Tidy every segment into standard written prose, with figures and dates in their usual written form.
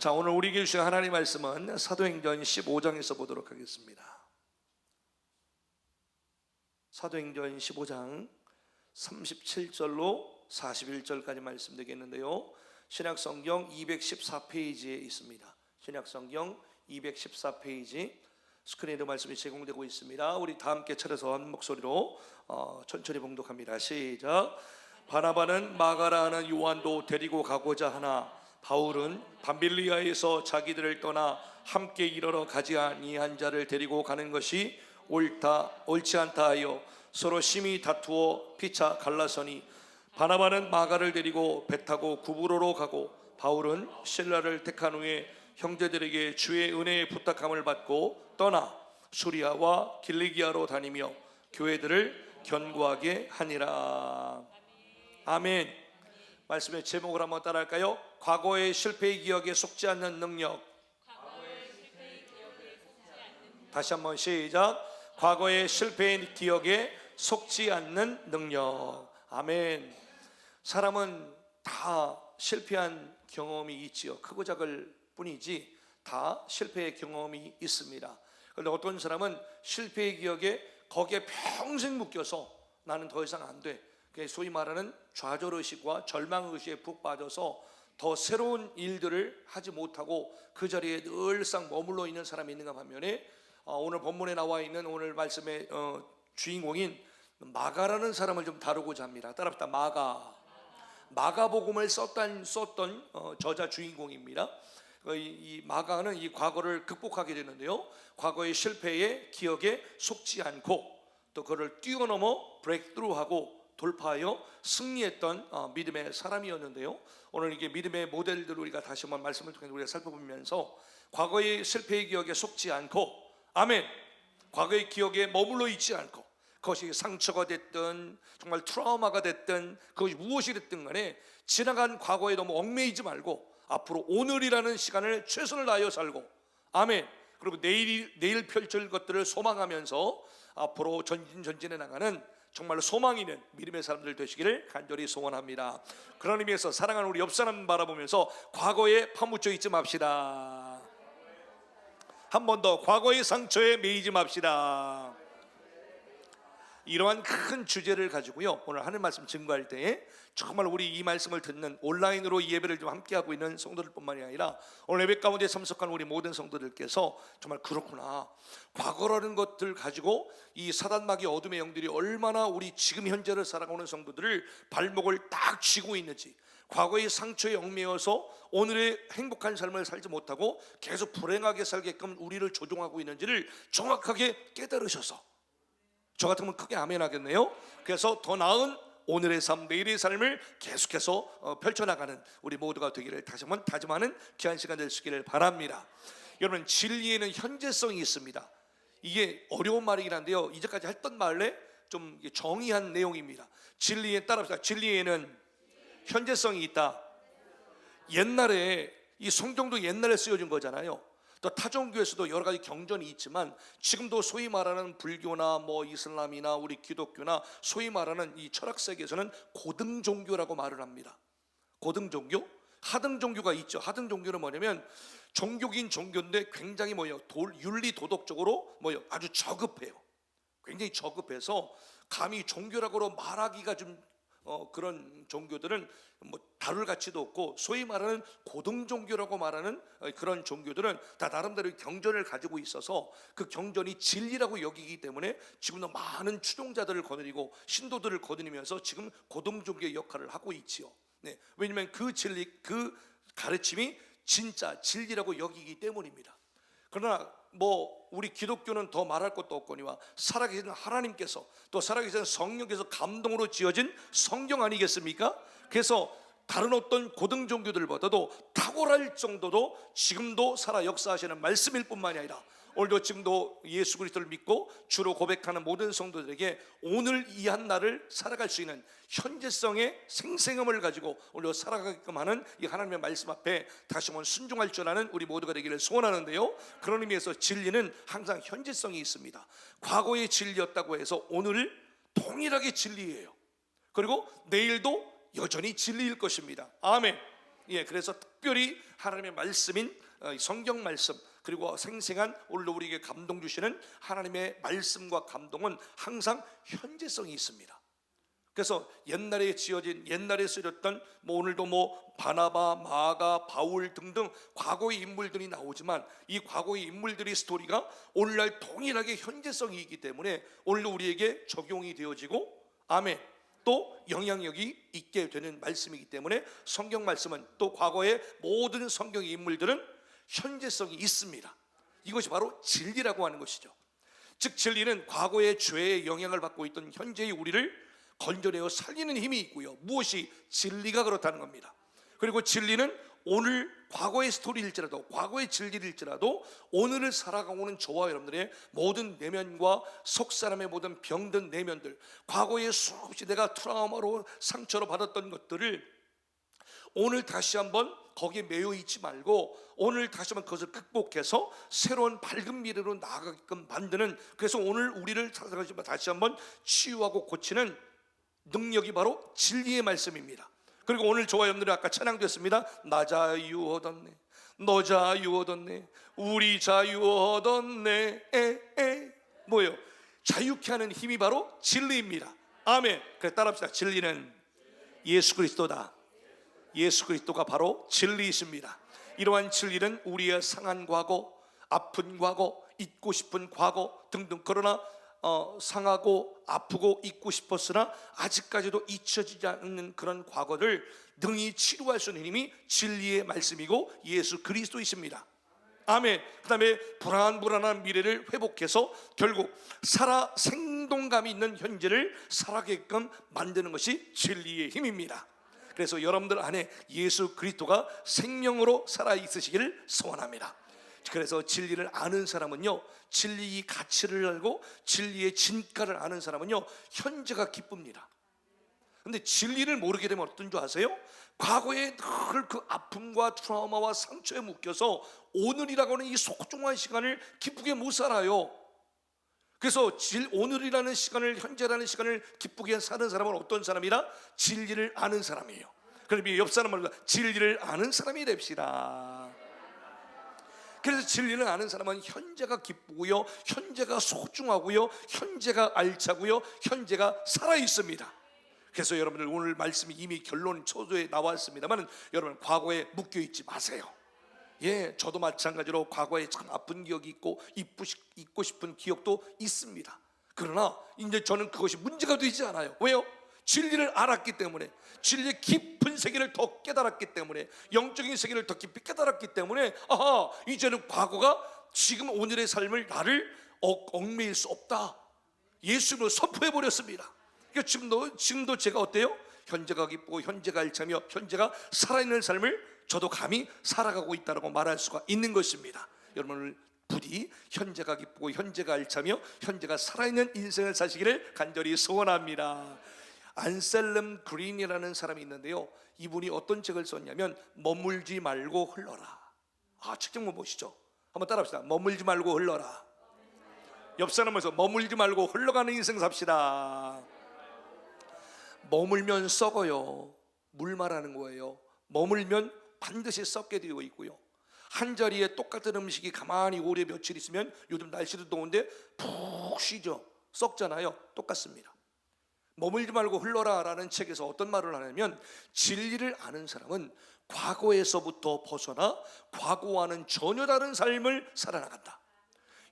자, 오늘 우리에게 주신 하나님의 말씀은 사도행전 15장에서 보도록 하겠습니다. 사도행전 15장 37절로 41절까지 말씀 되겠는데요, 신약성경 214페이지에 있습니다. 신약성경 214페이지 스크린으로 말씀이 제공되고 있습니다. 우리 다 함께 차려서 한 목소리로 천천히 봉독합니다. 시작. 바나바는 마가라 하는 요한도 데리고 가고자 하나 바울은 밤빌리아에서 자기들을 떠나 함께 이르러 가지 아니한 자를 데리고 가는 것이 옳지 않다 하여 서로 심히 다투어 피차 갈라서니 바나바는 마가를 데리고 배 타고 구브로로 가고 바울은 실라를 택한 후에 형제들에게 주의 은혜의 부탁함을 받고 떠나 수리아와 길리기아로 다니며 교회들을 견고하게 하니라. 아멘. 말씀의 제목을 한번 따라할까요? 과거의 실패의 기억에 속지 않는 능력. 다시 한번 시작. 과거의 실패의 기억에 속지 않는 능력. 아멘. 사람은 다 실패한 경험이 있지요. 크고 작을 뿐이지 다 실패의 경험이 있습니다. 그런데 어떤 사람은 실패의 기억에 거기에 평생 묶여서 나는 더 이상 안 돼, 소위 말하는 좌절의식과 절망의식에 푹 빠져서 더 새로운 일들을 하지 못하고 그 자리에 늘상 머물러 있는 사람이 있는가 반면에 오늘 본문에 나와 있는 오늘 말씀의 주인공인 마가라는 사람을 좀 다루고자 합니다. 따라합시다. 마가복음을 썼던 저자 주인공입니다. 이 마가는 이 과거를 극복하게 되는데요, 과거의 실패의 기억에 속지 않고 또 그를 뛰어넘어 브레이크스루하고 돌파하여 승리했던 믿음의 사람이었는데요, 오늘 이게 믿음의 모델들을 우리가 다시 한번 말씀을 통해 우리가 살펴보면서 과거의 실패의 기억에 속지 않고, 아멘, 과거의 기억에 머물러 있지 않고 그것이 상처가 됐든 정말 트라우마가 됐든 그것이 무엇이 됐든 간에 지나간 과거에 너무 얽매이지 말고 앞으로 오늘이라는 시간을 최선을 다하여 살고, 아멘, 그리고 내일 펼칠 것들을 소망하면서 앞으로 전진해 나가는 정말로 소망 있는 믿음의 사람들 되시기를 간절히 소원합니다. 그런 의미에서 사랑하는 우리 옆 사람 바라보면서 과거에 파묻혀 있지 맙시다. 한 번 더, 과거의 상처에 매이지 맙시다. 이러한 큰 주제를 가지고요, 오늘 하는 말씀 증거할 때 정말 우리 이 말씀을 듣는 온라인으로 이 예배를 좀 함께하고 있는 성도들뿐만이 아니라 오늘 예배 가운데 참석한 우리 모든 성도들께서 정말 그렇구나, 과거라는 것들 가지고 이 사단마귀 어둠의 영들이 얼마나 우리 지금 현재를 살아가는 성도들을 발목을 딱 쥐고 있는지, 과거의 상처에 얽매여서 오늘의 행복한 삶을 살지 못하고 계속 불행하게 살게끔 우리를 조종하고 있는지를 정확하게 깨달으셔서, 저 같으면 크게 아멘 하겠네요. 그래서 더 나은 오늘의 삶, 내일의 삶을 계속해서 펼쳐나가는 우리 모두가 되기를 다시 한번 다짐하는 귀한 시간 되시기를 바랍니다. 여러분, 진리에는 현재성이 있습니다. 이게 어려운 말이긴 한데요, 이제까지 했던 말에 좀 정의한 내용입니다. 진리에 따라서 진리에는 현재성이 있다. 옛날에 이 성경도 옛날에 쓰여진 거잖아요. 또 타종교에서도 여러 가지 경전이 있지만 지금도 소위 말하는 불교나 이슬람이나 우리 기독교나 소위 말하는 이 철학 세계에서는 고등 종교라고 말을 합니다. 고등 종교? 하등 종교가 있죠. 하등 종교는 뭐냐면 종교긴 종교인데 굉장히 윤리 도덕적으로 아주 저급해요. 굉장히 저급해서 감히 종교라고 말하기가 좀 그런 종교들은 다룰 가치도 없고, 소위 말하는 고등 종교라고 말하는 그런 종교들은 다 나름대로 경전을 가지고 있어서 그 경전이 진리라고 여기기 때문에 지금도 많은 추종자들을 거느리고 신도들을 거느리면서 지금 고등 종교의 역할을 하고 있지요. 네, 왜냐하면 그 진리, 그 가르침이 진짜 진리라고 여기기 때문입니다. 그러나 우리 기독교는 더 말할 것도 없거니와 살아계신 하나님께서 또 살아계신 성령께서 감동으로 지어진 성경 아니겠습니까? 그래서 다른 어떤 고등 종교들보다도 탁월할 정도로 지금도 살아 역사하시는 말씀일 뿐만이 아니라 오늘도 지금도 예수 그리스도를 믿고 주로 고백하는 모든 성도들에게 오늘 이 한 날을 살아갈 수 있는 현재성의 생생함을 가지고 오늘도 살아가게끔 하는 이 하나님의 말씀 앞에 다시 한번 순종할 줄 아는 우리 모두가 되기를 소원하는데요, 그런 의미에서 진리는 항상 현재성이 있습니다. 과거의 진리였다고 해서 오늘 동일하게 진리예요. 그리고 내일도 여전히 진리일 것입니다. 아멘. 예, 그래서 특별히 하나님의 말씀인 성경 말씀, 그리고 생생한 오늘도 우리에게 감동 주시는 하나님의 말씀과 감동은 항상 현재성이 있습니다. 그래서 옛날에 지어진, 옛날에 쓰였던 오늘도 바나바, 마가, 바울 등등 과거의 인물들이 나오지만 이 과거의 인물들의 스토리가 오늘날 동일하게 현재성이 있기 때문에 오늘도 우리에게 적용이 되어지고, 아멘, 또 영향력이 있게 되는 말씀이기 때문에 성경 말씀은, 또 과거의 모든 성경의 인물들은 현재성이 있습니다. 이것이 바로 진리라고 하는 것이죠. 즉 진리는 과거의 죄의 영향을 받고 있던 현재의 우리를 건져내어 살리는 힘이 있고요. 무엇이? 진리가 그렇다는 겁니다. 그리고 진리는 오늘 과거의 스토리일지라도, 과거의 진리일지라도 오늘을 살아가고 있는 저와 여러분들의 모든 내면과 속 사람의 모든 병든 내면들, 과거에 수없이 내가 트라우마로 상처로 받았던 것들을 오늘 다시 한번 거기에 매여 있지 말고 오늘 다시 한번 그것을 극복해서 새로운 밝은 미래로 나아가게끔 만드는, 그래서 오늘 우리를 살아가지만 다시 한번 치유하고 고치는 능력이 바로 진리의 말씀입니다. 그리고 오늘 저와 여러분들이 아까 찬양됐습니다. 나 자유 얻었네, 너 자유 얻었네, 우리 자유 얻었네. 뭐예요? 자유케 하는 힘이 바로 진리입니다. 아멘. 그래, 따라합시다. 진리는 예수 그리스도다. 예수 그리스도가 바로 진리이십니다. 이러한 진리는 우리의 상한 과거, 아픈 과거, 잊고 싶은 과거 등등, 그러나 상하고 아프고 잊고 싶었으나 아직까지도 잊혀지지 않는 그런 과거를 능히 치료할 수 있는 힘이 진리의 말씀이고 예수 그리스도이십니다. 아멘. 그 다음에 불안한 미래를 회복해서 결국 생동감이 있는 현재를 살아가게끔 만드는 것이 진리의 힘입니다. 그래서 여러분들 안에 예수 그리스도가 생명으로 살아있으시기를 소원합니다. 그래서 진리를 아는 사람은요, 진리의 가치를 알고 진리의 진가를 아는 사람은요, 현재가 기쁩니다. 근데 진리를 모르게 되면 어떤 줄 아세요? 과거에 늘 그 아픔과 트라우마와 상처에 묶여서 오늘이라고 하는 이 소중한 시간을 기쁘게 못 살아요. 그래서 오늘이라는 시간을, 현재라는 시간을 기쁘게 사는 사람은 어떤 사람이라? 진리를 아는 사람이에요. 그러면 옆 사람을 진리를 아는 사람이 됩시다. 그래서 진리를 아는 사람은 현재가 기쁘고요, 현재가 소중하고요, 현재가 알차고요, 현재가 살아있습니다. 그래서 여러분들 오늘 말씀이 이미 결론 초도에 나왔습니다만 여러분 과거에 묶여있지 마세요. 예, 저도 마찬가지로 과거에 참 아픈 기억이 있고 잊고 싶은 기억도 있습니다. 그러나 이제 저는 그것이 문제가 되지 않아요. 왜요? 진리를 알았기 때문에, 진리의 깊은 세계를 더 깨달았기 때문에, 영적인 세계를 더 깊이 깨달았기 때문에, 아하, 이제는 과거가 지금 오늘의 삶을 나를 얽매일 수 없다, 예수님으로 선포해버렸습니다. 그러니까 지금도 제가 어때요? 현재가 기쁘고 현재가 알차며 현재가 살아있는 삶을 저도 감히 살아가고 있다고 말할 수가 있는 것입니다. 여러분을 부디 현재가 기쁘고 현재가 알차며 현재가 살아있는 인생을 사시기를 간절히 소원합니다. 안셀름 그린이라는 사람이 있는데요, 이분이 어떤 책을 썼냐면 머물지 말고 흘러라. 책 좀 보시죠. 한번 따라합시다. 머물지 말고 흘러라. 옆 사람에서 머물지 말고 흘러가는 인생 삽시다. 머물면 썩어요. 물 말하는 거예요. 머물면 반드시 썩게 되어 있고요, 한 자리에 똑같은 음식이 가만히 오래 며칠 있으면, 요즘 날씨도 더운데 푹 쉬죠. 썩잖아요. 똑같습니다. 머물지 말고 흘러라 라는 책에서 어떤 말을 하냐면, 진리를 아는 사람은 과거에서부터 벗어나 과거와는 전혀 다른 삶을 살아나간다.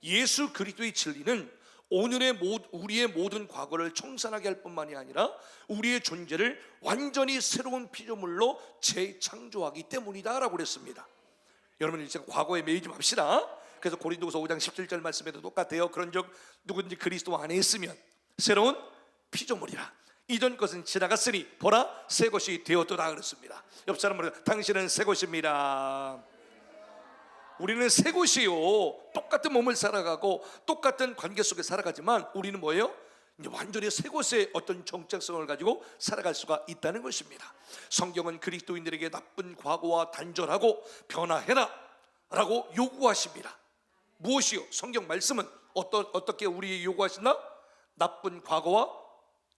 예수 그리스도의 진리는 우리의 모든 과거를 청산하게 할 뿐만이 아니라 우리의 존재를 완전히 새로운 피조물로 재창조하기 때문이다 라고 그랬습니다. 여러분 이제 과거에 매이지 맙시다. 그래서 고린도후서 5장 17절 말씀에도 똑같아요. 그런즉 누구든지 그리스도 안에 있으면 새로운 피조물이라, 이전 것은 지나갔으니 보라 새 것이 되었도다 그랬습니다. 옆 사람은 당신은 새 것입니다. 우리는 새 것이요, 똑같은 몸을 살아가고 똑같은 관계 속에 살아가지만 우리는 뭐예요? 이제 완전히 새 것의 어떤 정체성을 가지고 살아갈 수가 있다는 것입니다. 성경은 그리스도인들에게 나쁜 과거와 단절하고 변화해라 라고 요구하십니다. 무엇이요? 성경 말씀은 어떻게 우리에게 요구하시나? 나쁜 과거와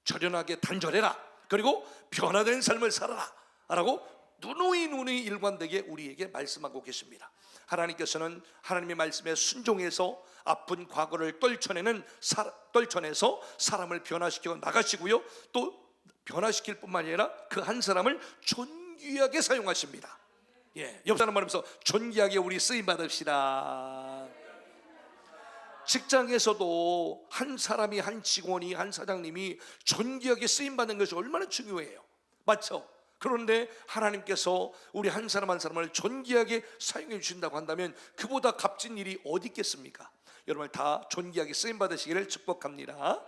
절연하게 단절해라, 그리고 변화된 삶을 살아라 라고 누누이 일관되게 우리에게 말씀하고 계십니다. 하나님께서는 하나님의 말씀에 순종해서 아픈 과거를 떨쳐내서 사람을 변화시켜 나가시고요, 또 변화시킬 뿐만 아니라 그 한 사람을 존귀하게 사용하십니다. 옆 사람 말하면서 존귀하게 우리 쓰임 받읍시다. 직장에서도 한 사람이, 한 직원이, 한 사장님이 존귀하게 쓰임 받는 것이 얼마나 중요해요. 맞죠? 그런데 하나님께서 우리 한 사람 한 사람을 존귀하게 사용해 주신다고 한다면 그보다 값진 일이 어디 있겠습니까? 여러분 다 존귀하게 쓰임 받으시기를 축복합니다.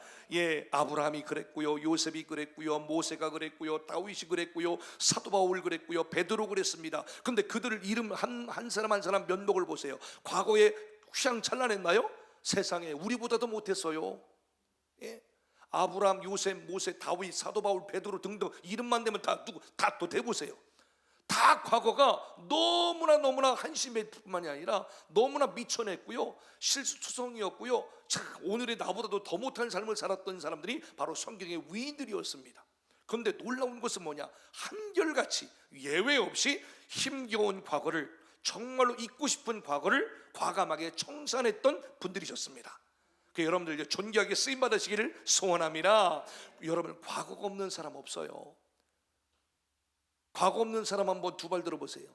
아브라함이 그랬고요, 요셉이 그랬고요, 모세가 그랬고요, 다윗이 그랬고요, 사도 바울 그랬고요, 베드로 그랬습니다. 근데 그들을 이름 한 사람 한 사람 면목을 보세요. 과거에 휘황찬란했나요? 세상에 우리보다도 못했어요. 아브라함, 요셉, 모세, 다윗, 사도 바울, 베드로 등등 이름만 되면 다 또 대보세요. 다 과거가 너무나 한심했을 뿐만이 아니라 너무나 미쳐냈고요, 실수투성이었고요, 오늘의 나보다도 더 못한 삶을 살았던 사람들이 바로 성경의 위인들이었습니다. 그런데 놀라운 것은 뭐냐? 한결같이 예외 없이 힘겨운 과거를, 정말로 잊고 싶은 과거를 과감하게 청산했던 분들이셨습니다. 여러분들 존귀하게 쓰임 받으시기를 소원합니다. 여러분 과거가 없는 사람 없어요. 과거 없는 사람 한번 두 발 들어보세요.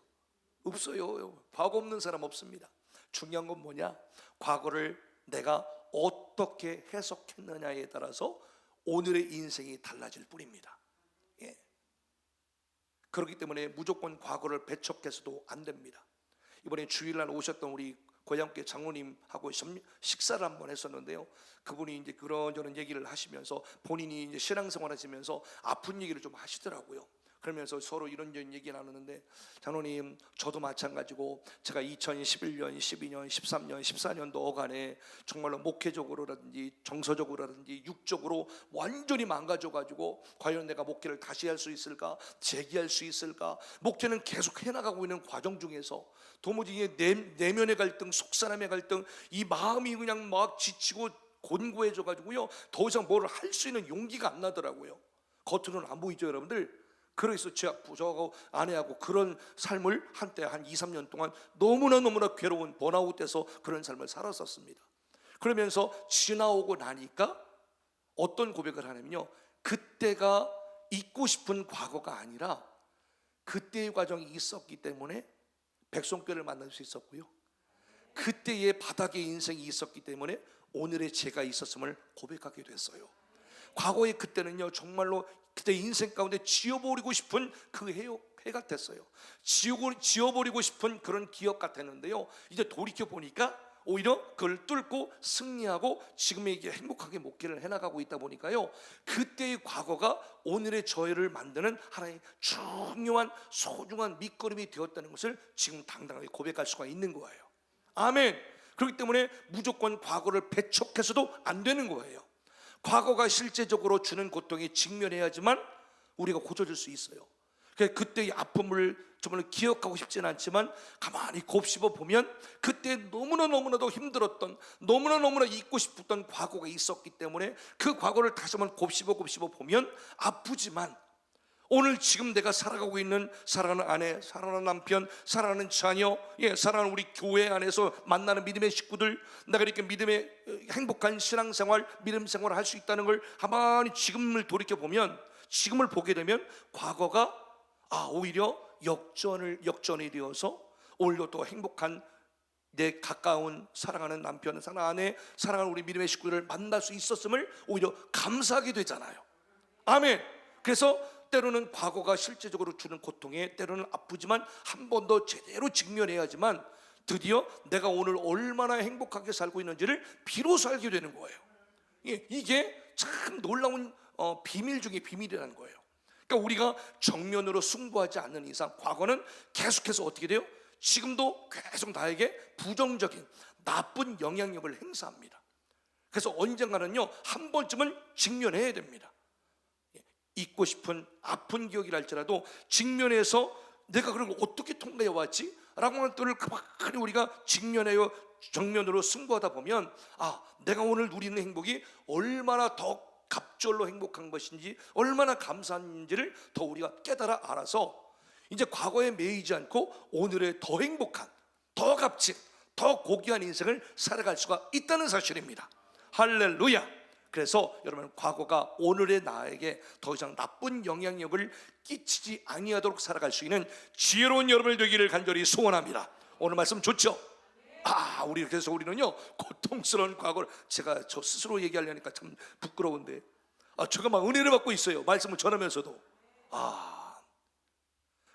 없어요. 과거 없는 사람 없습니다. 중요한 건 뭐냐? 과거를 내가 어떻게 해석했느냐에 따라서 오늘의 인생이 달라질 뿐입니다. 그렇기 때문에 무조건 과거를 배척해서도 안 됩니다. 이번에 주일날 오셨던 우리 고향교회 장로님하고 식사를 한번 했었는데요, 그분이 이제 그런저런 얘기를 하시면서 본인이 이제 신앙생활 하시면서 아픈 얘기를 좀 하시더라고요. 그러면서 서로 이런저런 얘기 나누는데, 장로님 저도 마찬가지고 제가 2011년, 12년, 13년, 14년도 어간에 정말로 목회적으로라든지 정서적으로라든지 육적으로 완전히 망가져가지고 과연 내가 목회를 다시 할 수 있을까, 재기할 수 있을까, 목회는 계속 해나가고 있는 과정 중에서 도무지 내면의 갈등, 속사람의 갈등, 이 마음이 그냥 막 지치고 곤고해져 가지고요, 더 이상 뭘 할 수 있는 용기가 안 나더라고요. 겉으로는 안 보이죠 여러분들? 그래서 저하고 아내하고 그런 삶을 한때 한 2, 3년 동안 너무나 괴로운 번아웃돼서 그런 삶을 살았었습니다. 그러면서 지나오고 나니까 어떤 고백을 하냐면요, 그때가 잊고 싶은 과거가 아니라 그때의 과정이 있었기 때문에 백성교를 만날 수 있었고요, 그때의 바닥의 인생이 있었기 때문에 오늘의 제가 있었음을 고백하게 됐어요. 과거의 그때는요, 정말로 그때 인생 가운데 지워버리고 싶은 그 해 같았어요. 지워버리고 싶은 그런 기억 같았는데요, 이제 돌이켜 보니까 오히려 그걸 뚫고 승리하고 지금의 이게 행복하게 목회를 해나가고 있다 보니까요, 그때의 과거가 오늘의 저희를 만드는 하나의 중요한 소중한 밑거름이 되었다는 것을 지금 당당하게 고백할 수가 있는 거예요. 아멘. 그렇기 때문에 무조건 과거를 배척해서도 안 되는 거예요. 과거가 실제적으로 주는 고통에 직면해야지만 우리가 고쳐질 수 있어요. 그때의 아픔을 정말 기억하고 싶지는 않지만 가만히 곱씹어 보면 그때 너무나도 힘들었던, 너무나 잊고 싶었던 과거가 있었기 때문에 그 과거를 다시 한번 곱씹어 보면 아프지만 오늘 지금 내가 살아가고 있는 사랑하는 아내, 사랑하는 남편, 사랑하는 자녀, 사랑하는 우리 교회 안에서 만나는 믿음의 식구들, 내가 이렇게 믿음의 행복한 신앙생활, 믿음 생활을 할 수 있다는 걸 가만히 지금을 돌이켜 보면, 지금을 보게 되면 과거가 오히려 역전이 되어서 오히려 또 행복한 내 가까운 사랑하는 남편, 사랑하는 아내, 사랑하는 우리 믿음의 식구들을 만날 수 있었음을 오히려 감사하게 되잖아요. 아멘. 그래서 때로는 과거가 실제적으로 주는 고통에 때로는 아프지만 한 번 더 제대로 직면해야지만 드디어 내가 오늘 얼마나 행복하게 살고 있는지를 비로소 알게 되는 거예요. 이게 참 놀라운 비밀 중에 비밀이라는 거예요. 그러니까 우리가 정면으로 승부하지 않는 이상 과거는 계속해서 어떻게 돼요? 지금도 계속 나에게 부정적인 나쁜 영향력을 행사합니다. 그래서 언젠가는요, 한 번쯤은 직면해야 됩니다. 잊고 싶은 아픈 기억이라 할지라도 직면해서 내가 그런 걸 어떻게 통과해 왔지? 라고 하는 것들을 가만히 우리가 정면으로 승부하다 보면 내가 오늘 누리는 행복이 얼마나 더 갑절로 행복한 것인지, 얼마나 감사한지를 더 우리가 깨달아 알아서 이제 과거에 매이지 않고 오늘의 더 행복한, 더 값진, 더 고귀한 인생을 살아갈 수가 있다는 사실입니다. 할렐루야. 그래서 여러분, 과거가 오늘의 나에게 더 이상 나쁜 영향력을 끼치지 아니하도록 살아갈 수 있는 지혜로운 여러분을 되기를 간절히 소원합니다. 오늘 말씀 좋죠? 그래서 우리는요, 고통스러운 과거를, 제가 저 스스로 얘기하려니까 참 부끄러운데, 제가 막 은혜를 받고 있어요, 말씀을 전하면서도.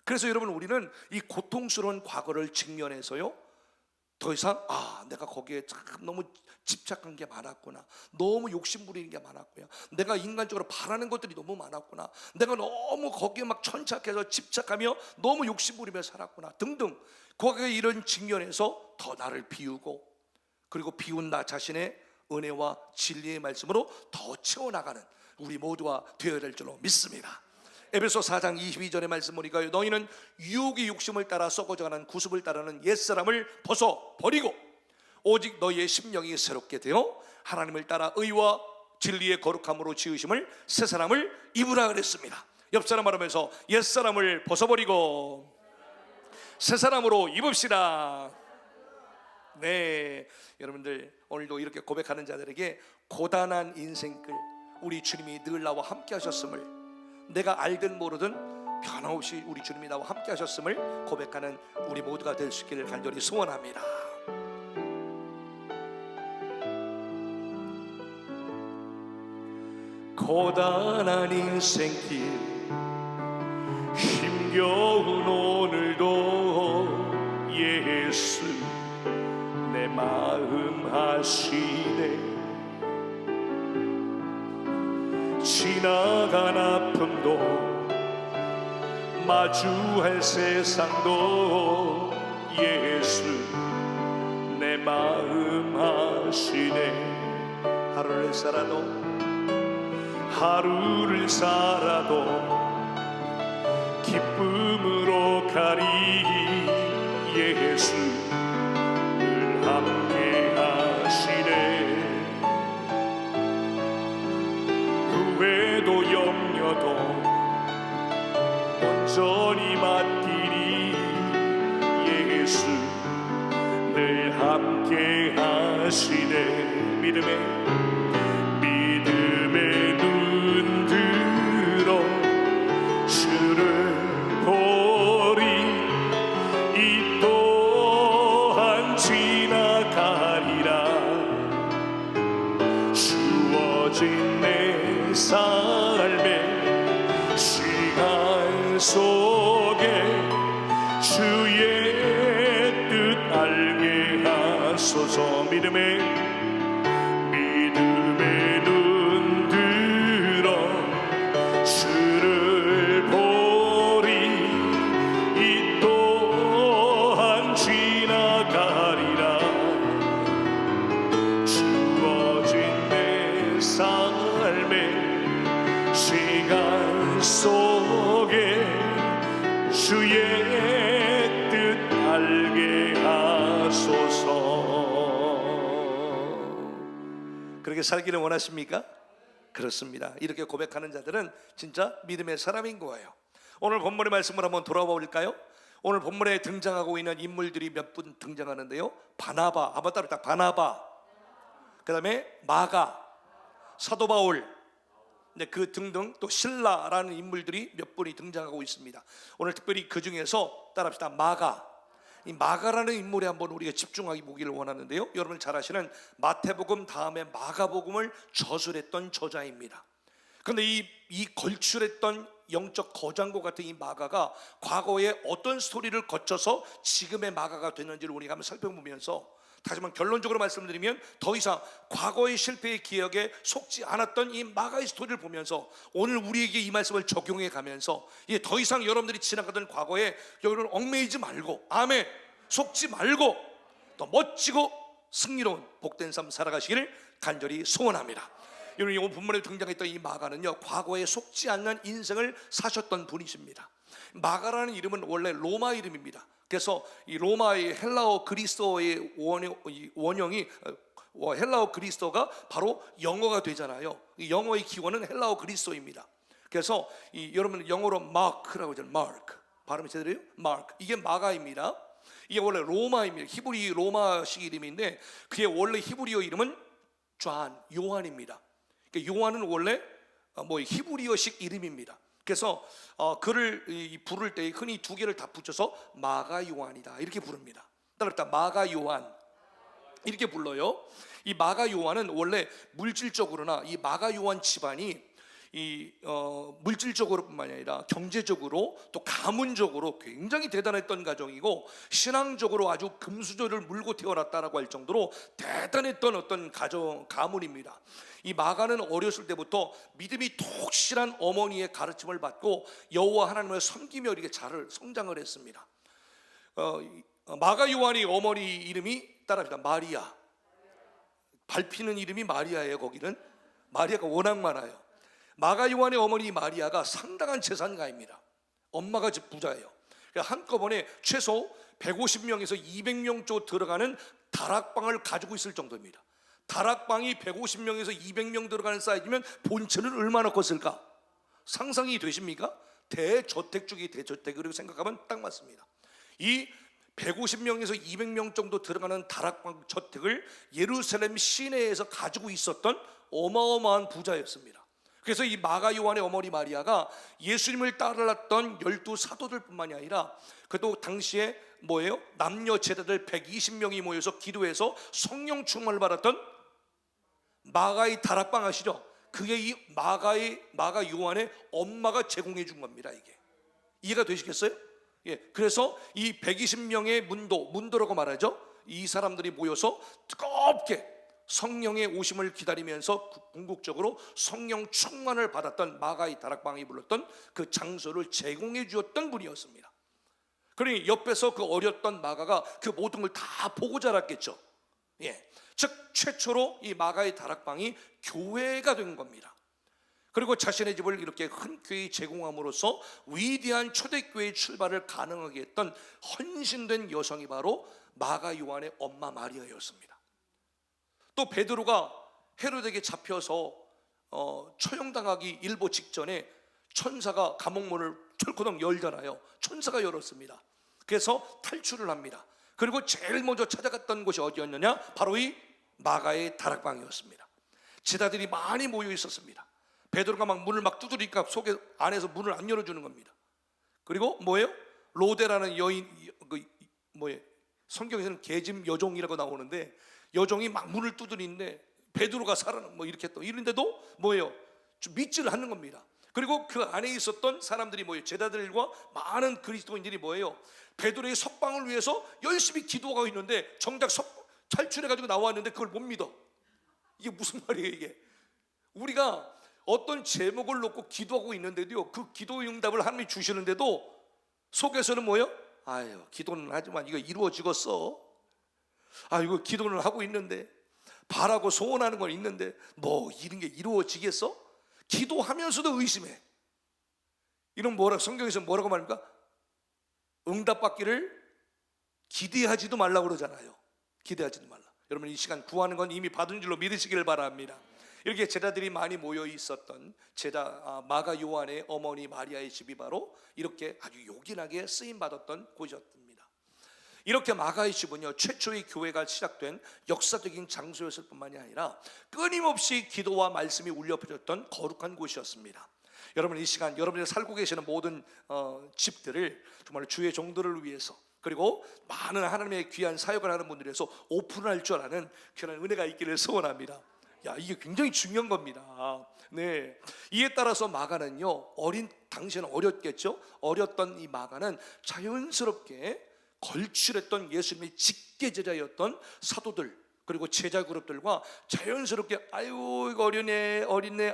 그래서 여러분, 우리는 이 고통스러운 과거를 직면해서요, 더 이상 내가 거기에 참 너무 집착한 게 많았구나, 너무 욕심부리는 게 많았구나, 내가 인간적으로 바라는 것들이 너무 많았구나, 내가 너무 거기에 막 천착해서 집착하며 너무 욕심부리며 살았구나 등등, 거기에 이런 직면에서 더 나를 비우고, 그리고 비운 나 자신의 은혜와 진리의 말씀으로 더 채워나가는 우리 모두가 되어야 될 줄로 믿습니다. 에베소 4장 22절의 말씀 보니까, 너희는 유혹의 욕심을 따라 썩어져가는 구습을 따르는 옛사람을 벗어버리고 오직 너희의 심령이 새롭게 되어 하나님을 따라 의와 진리의 거룩함으로 지으심을 새 사람을 입으라 그랬습니다. 옆 사람 말하면서 옛사람을 벗어버리고 새 사람으로 입읍시다. 네, 여러분들, 오늘도 이렇게 고백하는 자들에게 고단한 인생길 우리 주님이 늘 나와 함께 하셨음을, 내가 알든 모르든 변함없이 우리 주님이 나와 함께 하셨음을 고백하는 우리 모두가 될 수 있기를 간절히 소원합니다. 고단한 인생길 힘겨운 오늘도 예수 내 마음 하시네. 지나간 아픔도 마주할 세상도 예수 내 마음 하시네. 하루를 살아도 기쁨으로 가리 예수 늘 함께 하시네. 후회도 염려도 온전히 맡기리 예수 늘 함께 하시네. 믿음의 눈 들어 주를 보리. 이 또한 지나가리라. 주어진 내 삶의 시간 속에 주의 뜻 알게 하소서. 믿음의 눈 들어 주를 보리. 이 또한 지나가리라. 주어진 내 삶의 시간 속에 주의 뜻 알게 하소서. 그렇게 살기를 원하십니까? 그렇습니다. 이렇게 고백하는 자들은 진짜 믿음의 사람인 거예요. 오늘 본문의 말씀을 한번 돌아봐 볼까요? 오늘 본문에 등장하고 있는 인물들이 몇 분 등장하는데요. 바나바, 한번 따르다. 바나바, 그 다음에 마가, 사도 바울, 그 등등, 또 신라라는 인물들이 몇 분이 등장하고 있습니다. 오늘 특별히 그 중에서 따라합시다. 마가. 이 마가라는 인물에 한번 우리가 집중하기 보기를 원하는데요. 여러분 잘 아시는 마태복음 다음에 마가복음을 저술했던 저자입니다. 그런데 이 걸출했던 영적 거장고 같은 이 마가가 과거에 어떤 스토리를 거쳐서 지금의 마가가 됐는지를 우리가 한번 살펴보면서, 다시 한번 결론적으로 말씀드리면, 더 이상 과거의 실패의 기억에 속지 않았던 이 마가의 스토리를 보면서 오늘 우리에게 이 말씀을 적용해 가면서, 더 이상 여러분들이 지나가던 과거에 여러분 얽매이지 말고, 아멘, 속지 말고 더 멋지고 승리로운 복된 삶 살아가시기를 간절히 소원합니다. 여러분, 이 본문에 등장했던 이 마가는요, 과거에 속지 않는 인생을 사셨던 분이십니다. 마가라는 이름은 원래 로마 이름입니다. 그래서 이 로마의 헬라어 그리스도의 원형이 헬라어 그리스도가 바로 영어가 되잖아요. 이 영어의 기원은 헬라어 그리스도입니다. 그래서 여러분 영어로 마크라고 하잖아요. 마크. 발음이 제대로요? 마크. 이게 마가입니다. 이게 원래 로마입니다. 히브리 로마식 이름인데 그의 원래 히브리어 이름은 존, 요한입니다. 그러니까 요한은 원래 히브리어식 이름입니다. 그래서 그를 부를 때 흔히 두 개를 다 붙여서 마가 요한이다 이렇게 부릅니다. 따라합니다. 마가 요한 이렇게 불러요. 이 마가 요한은 원래 물질적으로나 이 마가 요한 집안이 물질적으로뿐만 아니라 경제적으로 또 가문적으로 굉장히 대단했던 가정이고 신앙적으로 아주 금수저를 물고 태어났다라고 할 정도로 대단했던 어떤 가문입니다. 이 마가는 어렸을 때부터 믿음이 독실한 어머니의 가르침을 받고 여호와 하나님을 섬기며 이렇게 잘 성장을 했습니다. 마가 요한의 어머니 이름이 따라합니다. 마리아. 밟히는 이름이 마리아예요. 거기는 마리아가 워낙 많아요. 마가 요한의 어머니 마리아가 상당한 재산가입니다. 엄마가 부자예요. 한꺼번에 최소 150명에서 200명 쪽 들어가는 다락방을 가지고 있을 정도입니다. 다락방이 150명에서 200명 들어가는 사이즈면 본체는 얼마나 컸을까? 상상이 되십니까? 대저택 중의 대저택으로 생각하면 딱 맞습니다. 이 150명에서 200명 정도 들어가는 다락방 저택을 예루살렘 시내에서 가지고 있었던 어마어마한 부자였습니다. 그래서 이 마가 요한의 어머니 마리아가 예수님을 따랐던 12사도들 뿐만이 아니라 그도 당시에 남녀 제자들 120명이 모여서 기도해서 성령 충만을 받았던 마가의 다락방 아시죠? 그게 이 마가 요한의 엄마가 제공해 준 겁니다. 이게 이해가 되시겠어요? 예, 그래서 이 120명의 문도라고 말하죠. 이 사람들이 모여서 뜨겁게 성령의 오심을 기다리면서 궁극적으로 성령 충만을 받았던 마가의 다락방이 불렀던 그 장소를 제공해 주었던 분이었습니다. 그러니 옆에서 그 어렸던 마가가 그 모든 걸 다 보고 자랐겠죠. 예, 즉 최초로 이 마가의 다락방이 교회가 된 겁니다. 그리고 자신의 집을 이렇게 흔쾌히 제공함으로써 위대한 초대교회의 출발을 가능하게 했던 헌신된 여성이 바로 마가 요한의 엄마 마리아였습니다. 또 베드로가 헤롯에게 잡혀서 처형당하기 일보 직전에 천사가 감옥문을 철커덕 열잖아요. 천사가 열었습니다. 그래서 탈출을 합니다. 그리고 제일 먼저 찾아갔던 곳이 어디였느냐? 바로 이 마가의 다락방이었습니다. 제자들이 많이 모여 있었습니다. 베드로가 문을 두드리니까 안에서 문을 안 열어주는 겁니다. 그리고 로데라는 여인, 성경에서는 계집 여종이라고 나오는데 여종이 막 문을 두드리는데 베드로가 이렇게 또 이런데도 좀 믿지를 않는 겁니다. 그리고 그 안에 있었던 사람들이 제자들과 많은 그리스도인들이 베드로의 석방을 위해서 열심히 기도하고 있는데 정작 탈출해가지고 나왔는데 그걸 못 믿어. 이게 무슨 말이에요 이게? 우리가 어떤 제목을 놓고 기도하고 있는데도요, 그 기도 응답을 하나님이 주시는데도 속에서는 아유, 기도는 하지만 이거 이루어지겠어. 이거 기도는 하고 있는데 바라고 소원하는 건 있는데 이런 게 이루어지겠어? 기도하면서도 의심해. 이런 성경에서 뭐라고 말합니까? 응답받기를 기대하지도 말라고 그러잖아요. 기대하지도 말라. 여러분 이 시간 구하는 건 이미 받은 줄로 믿으시길 바랍니다. 이렇게 제자들이 많이 모여 있었던 마가 요한의 어머니 마리아의 집이 바로 이렇게 아주 요긴하게 쓰임 받았던 곳이었습니다. 이렇게 마가의 집은요, 최초의 교회가 시작된 역사적인 장소였을 뿐만이 아니라 끊임없이 기도와 말씀이 울려 퍼졌던 거룩한 곳이었습니다. 여러분 이 시간 여러분이 살고 계시는 모든 집들을 정말 주의 종들을 위해서, 그리고 많은 하나님의 귀한 사역을 하는 분들에서 오픈할 줄 아는 그런 은혜가 있기를 소원합니다. 이게 굉장히 중요한 겁니다. 네, 이에 따라서 마가는요, 당시에는 어렸겠죠. 어렸던 이 마가는 자연스럽게 걸출했던 예수님의 직계 제자였던 사도들, 그리고 제자 그룹들과 자연스럽게 아유 이거 어린애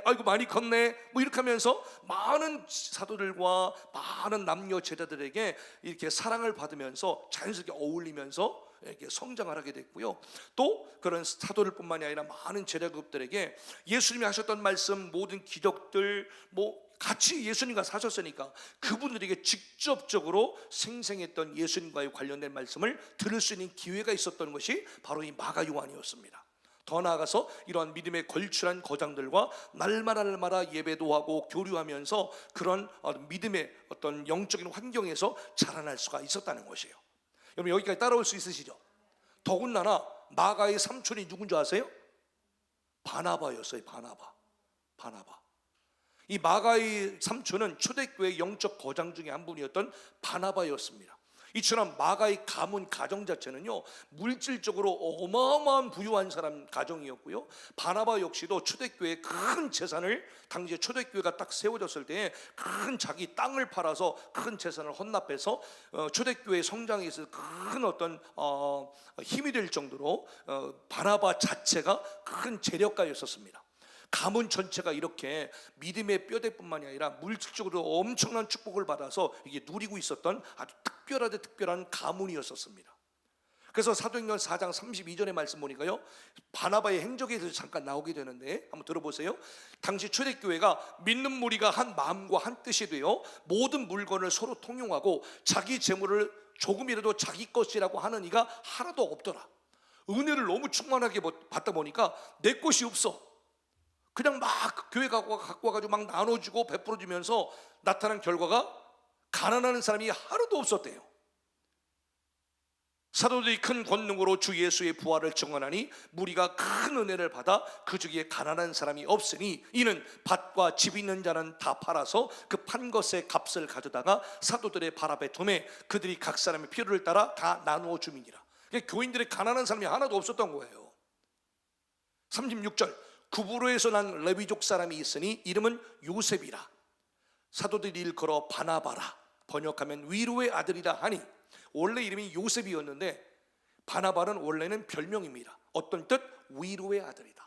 아이고 많이 컸네 이렇게 하면서 많은 사도들과 많은 남녀 제자들에게 이렇게 사랑을 받으면서 자연스럽게 어울리면서 이렇게 성장을 하게 됐고요. 또 그런 사도들뿐만이 아니라 많은 제자 그룹들에게 예수님이 하셨던 말씀, 모든 기적들 같이 예수님과 사셨으니까 그분들에게 직접적으로 생생했던 예수님과의 관련된 말씀을 들을 수 있는 기회가 있었던 것이 바로 이 마가 요한이었습니다. 더 나아가서 이러한 믿음에 걸출한 거장들과 날마다 예배도 하고 교류하면서 그런 믿음의 어떤 영적인 환경에서 자라날 수가 있었다는 것이에요. 여러분 여기까지 따라올 수 있으시죠? 더군다나 마가의 삼촌이 누군지 아세요? 바나바였어요. 바나바. 이 마가의 삼촌은 초대교회 영적 거장 중에 한 분이었던 바나바였습니다. 이처럼 마가의 가문 가정 자체는요, 물질적으로 어마어마한 부유한 사람 가정이었고요, 바나바 역시도 초대교회의 큰 재산을, 당시에 초대교회가 딱 세워졌을 때 큰 자기 땅을 팔아서 큰 재산을 헌납해서 초대교회 성장에 있어서 큰 어떤 힘이 될 정도로 바나바 자체가 큰 재력가였었습니다. 가문 전체가 이렇게 믿음의 뼈대뿐만이 아니라 물질적으로 엄청난 축복을 받아서 이게 누리고 있었던 아주 특별한 가문이었었습니다. 그래서 사도행전 4장 32절의 말씀 보니까요, 바나바의 행적에 대해서 잠깐 나오게 되는데 한번 들어보세요. 당시 초대교회가 믿는 무리가 한 마음과 한 뜻이 되어 모든 물건을 서로 통용하고 자기 재물을 조금이라도 자기 것이라고 하는 이가 하나도 없더라. 은혜를 너무 충만하게 받다 보니까 내 것이 없어. 그냥 막 교회 갖고 와가지고 막 나눠주고 베풀어주면서 나타난 결과가 가난한 사람이 하나도 없었대요. 사도들이 큰 권능으로 주 예수의 부활을 증언하니 무리가 큰 은혜를 받아 그 중에 가난한 사람이 없으니 이는 밭과 집 있는 자는 다 팔아서 그 판 것의 값을 가져다가 사도들의 발 앞에 두매 그들이 각 사람의 필요를 따라 다 나누어 주민이라. 교인들의 가난한 사람이 하나도 없었던 거예요. 36절, 구브로에서 난 레위족 사람이 있으니 이름은 요셉이라. 사도들이 일컬어 바나바라, 번역하면 위로의 아들이라 하니, 원래 이름이 요셉이었는데 바나바는 원래는 별명입니다. 어떤 뜻? 위로의 아들이다.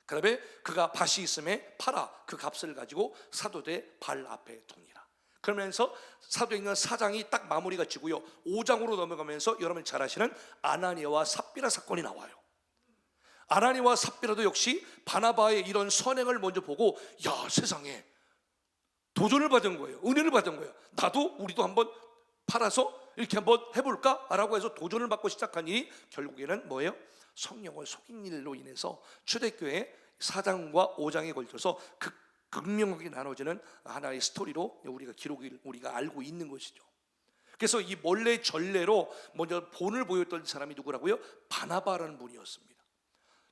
그다음에 그가 밭이 있음에 팔아 그 값을 가지고 사도들 발 앞에 두니라. 그러면서 사도행전 4장이 딱 마무리가 지고요, 5장으로 넘어가면서 여러분 잘 아시는 아나니아와 삽비라 사건이 나와요. 아나니아와 삽비라도 역시 바나바의 이런 선행을 먼저 보고, 야, 세상에 도전을 받은 거예요. 은혜를 받은 거예요. 나도 우리도 한번 팔아서 이렇게 한번 해볼까? 라고 해서 도전을 받고 시작한 일이 결국에는 뭐예요? 성령을 속인 일로 인해서 초대교회 4장과 5장에 걸쳐서 극명하게 나눠지는 하나의 스토리로 우리가 알고 있는 것이죠. 그래서 이 몰래 전례로 먼저 본을 보였던 사람이 누구라고요? 바나바라는 분이었습니다.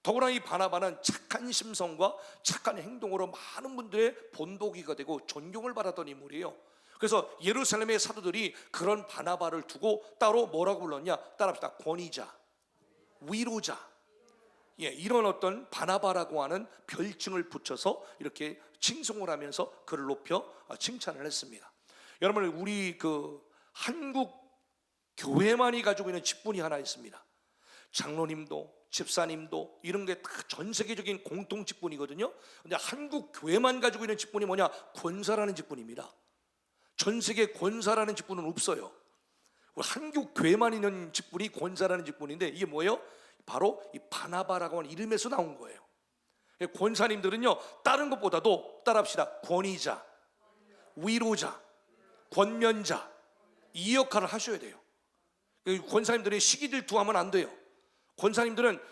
더구나 이 바나바는 착한 심성과 착한 행동으로 많은 분들의 본보기가 되고 존경을 받았던 인물이에요. 그래서 예루살렘의 사도들이 그런 바나바를 두고 따로 뭐라고 불렀냐? 따라합시다. 권위자, 위로자, 이런 어떤 바나바라고 하는 별칭을 붙여서 이렇게 칭송을 하면서 그를 높여 칭찬을 했습니다. 여러분, 우리 한국 교회만이 가지고 있는 직분이 하나 있습니다. 장로님도 집사님도 이런 게 다 전 세계적인 공통 직분이거든요. 근데 한국 교회만 가지고 있는 직분이 뭐냐? 권사라는 직분입니다. 전 세계 권사라는 직분은 없어요. 한국 교회만 있는 직분이 권사라는 직분인데, 이게 뭐예요? 바로 이 바나바라고 하는 이름에서 나온 거예요. 권사님들은요, 다른 것보다도 따라합시다. 권위자, 위로자, 권면자, 이 역할을 하셔야 돼요. 권사님들이 시기 질투하면 안 돼요. 권사님들은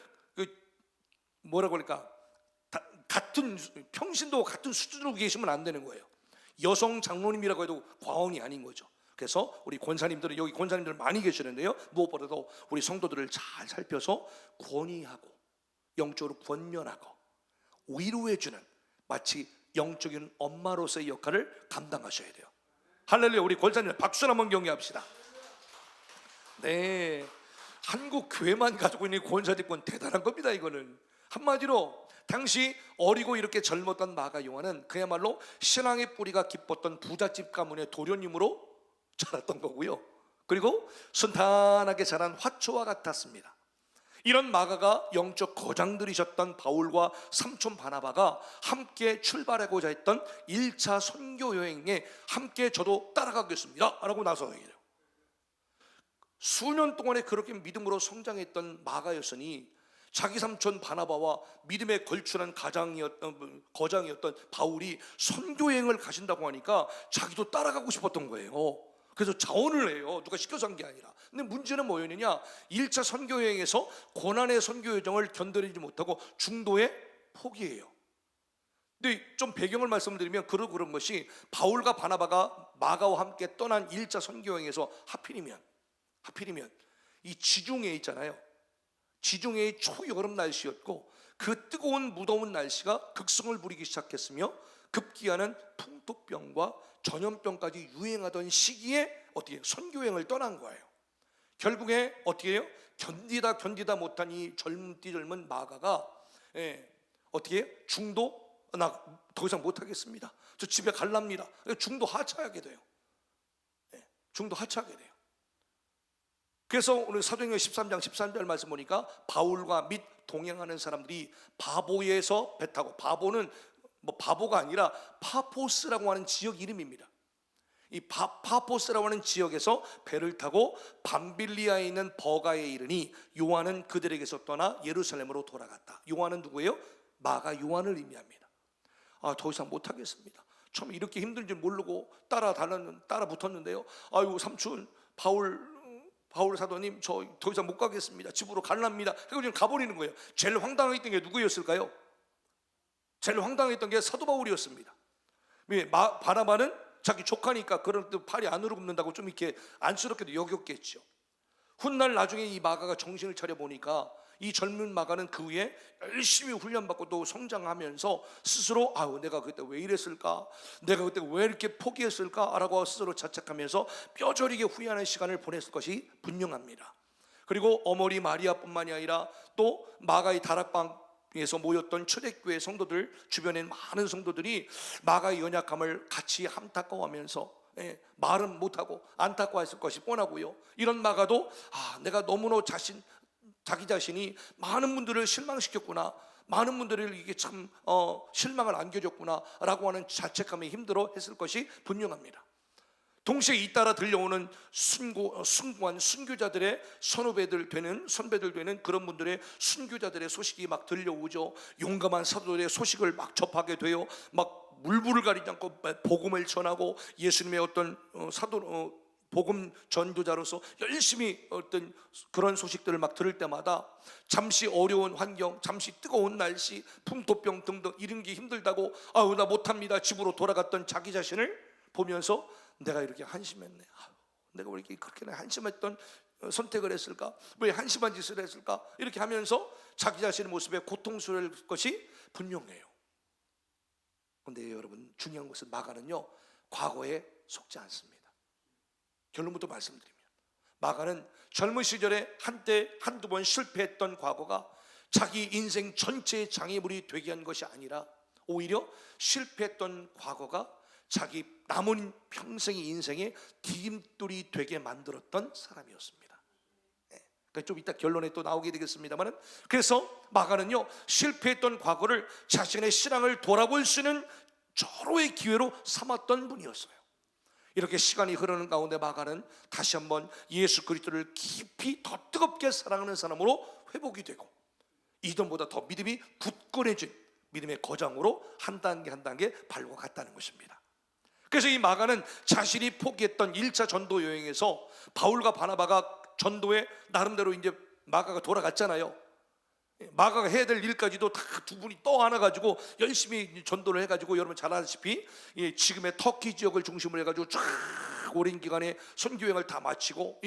뭐라고 할까, 같은 평신도 같은 수준으로 계시면 안 되는 거예요. 여성 장로님이라고 해도 과언이 아닌 거죠. 그래서 우리 권사님들은, 여기 권사님들 많이 계시는데요, 무엇보다도 우리 성도들을 잘 살펴서 권위하고 영적으로 권면하고 위로해주는, 마치 영적인 엄마로서의 역할을 감당하셔야 돼요. 할렐루야. 우리 권사님 박수 한번 경례합시다. 네, 한국 교회만 가지고 있는 권사직분 대단한 겁니다. 이거는 한마디로 당시 어리고 이렇게 젊었던 마가 요한은 그야말로 신앙의 뿌리가 깊었던 부잣집 가문의 도련님으로 자랐던 거고요, 그리고 순탄하게 자란 화초와 같았습니다. 이런 마가가 영적 거장들이셨던 바울과 삼촌 바나바가 함께 출발하고자 했던 1차 선교 여행에 함께 저도 따라가겠습니다 라고 나서요. 수년 동안에 그렇게 믿음으로 성장했던 마가였으니 자기 삼촌 바나바와 믿음에 걸출한 거장이었던 바울이 선교여행을 가신다고 하니까 자기도 따라가고 싶었던 거예요. 그래서 자원을 해요. 누가 시켜서 한 게 아니라. 근데 문제는 뭐였느냐? 1차 선교 여행에서 고난의 선교 여정을 견뎌내지 못하고 중도에 포기해요. 근데 좀 배경을 말씀드리면 그런 것이 바울과 바나바가 마가와 함께 떠난 1차 선교 여행에서 하필이면 이 지중해 있잖아요. 지중해의 초여름 날씨였고 그 뜨거운 무더운 날씨가 극성을 부리기 시작했으며 급기야는 풍토병과 전염병까지 유행하던 시기에 어떻게 선교여행을 떠난 거예요. 결국에 어떻게 해요? 견디다 못한 이 젊은 마가가 어떻게 중도 나 더 이상 못하겠습니다. 저 집에 갈랍니다. 중도 하차하게 돼요. 중도 하차하게 돼요. 그래서 오늘 사도행전 13장 13절 말씀 보니까 바울과 및 동행하는 사람들이 바보에서 배 타고, 바보는 뭐 바보가 아니라 파포스라고 하는 지역 이름입니다. 이 파포스라고 하는 지역에서 배를 타고 밤빌리아에 있는 버가에 이르니 요한은 그들에게서 떠나 예루살렘으로 돌아갔다. 요한은 누구예요? 마가 요한을 의미합니다. 더 이상 못하겠습니다. 처음에 이렇게 힘든 줄 모르고 따라 붙었는데요. 아유 삼촌 바울 사도님, 저 더 이상 못 가겠습니다. 집으로 갈랍니다. 그리고 지금 가버리는 거예요. 제일 황당했던 게 누구였을까요? 제일 황당했던 게 사도 바울이었습니다. 바나바는 자기 조카니까 그런 팔이 안으로 굽는다고 좀 이렇게 안쓰럽게도 여겼겠죠. 훗날 나중에 이 마가가 정신을 차려 보니까 이 젊은 마가는 그 후에 열심히 훈련받고 또 성장하면서 스스로 내가 그때 왜 이랬을까, 내가 그때 왜 이렇게 포기했을까 라고 스스로 자책하면서 뼈저리게 후회하는 시간을 보냈을 것이 분명합니다. 그리고 어머니 마리아뿐만이 아니라 또 마가의 다락방에서 모였던 초대교회 성도들, 주변에 많은 성도들이 마가의 연약함을 같이 안타까워하면서 말은 못하고 안타까워했을 것이 뻔하고요. 이런 마가도 내가 너무나 자기 자신이 많은 분들을 실망시켰구나, 많은 분들을 이게 참 실망을 안겨줬구나 라고 하는 자책감에 힘들어 했을 것이 분명합니다. 동시에 잇따라 들려오는 숭고한 순교자들의 선배들 되는 그런 분들의 순교자들의 소식이 막 들려오죠. 용감한 사도들의 소식을 막 접하게 돼요. 막 물불을 가리지 않고 복음을 전하고 예수님의 어떤 복음 전도자로서 열심히 어떤 그런 소식들을 막 들을 때마다 잠시 어려운 환경, 잠시 뜨거운 날씨, 풍토병 등등 이런 게 힘들다고 나 못합니다 집으로 돌아갔던 자기 자신을 보면서 내가 이렇게 한심했네, 내가 왜 이렇게 그렇게 한심했던 선택을 했을까, 왜 한심한 짓을 했을까, 이렇게 하면서 자기 자신의 모습에 고통스러울 것이 분명해요. 그런데 여러분, 중요한 것은 마가는요 과거에 속지 않습니다. 결론부터 말씀드리면 마가는 젊은 시절에 한두 번 실패했던 과거가 자기 인생 전체의 장애물이 되게 한 것이 아니라 오히려 실패했던 과거가 자기 남은 평생의 인생의 디딤돌이 되게 만들었던 사람이었습니다. 좀 이따 결론에 또 나오게 되겠습니다만, 그래서 마가는요 실패했던 과거를 자신의 신앙을 돌아볼 수 있는 절호의 기회로 삼았던 분이었어요. 이렇게 시간이 흐르는 가운데 마가는 다시 한번 예수 그리스도를 깊이 더 뜨겁게 사랑하는 사람으로 회복이 되고 이전보다 더 믿음이 굳건해진 믿음의 거장으로 한 단계 밟고 갔다는 것입니다. 그래서 이 마가는 자신이 포기했던 1차 전도 여행에서 바울과 바나바가 전도에 나름대로 이제 마가가 돌아갔잖아요. 마가가 해야 될 일까지도 다 두 분이 떠안아가지고 열심히 전도를 해가지고, 여러분 잘 아시다시피 지금의 터키 지역을 중심으로 해가지고 쫙 오랜 기간에 선교여행을 다 마치고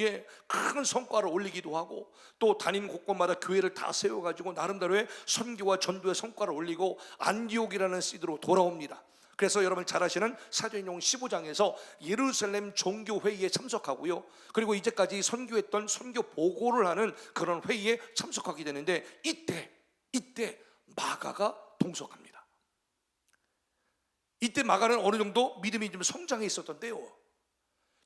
큰 성과를 올리기도 하고, 또 다니는 곳곳마다 교회를 다 세워가지고 나름대로의 선교와 전도의 성과를 올리고 안디옥이라는 시드로 돌아옵니다. 그래서 여러분 잘 아시는 사도행전 15장에서 예루살렘 종교회의에 참석하고요, 그리고 이제까지 선교했던 선교 보고를 하는 그런 회의에 참석하게 되는데, 이때 마가가 동석합니다. 이때 마가는 어느 정도 믿음이 좀 성장해 있었던데요,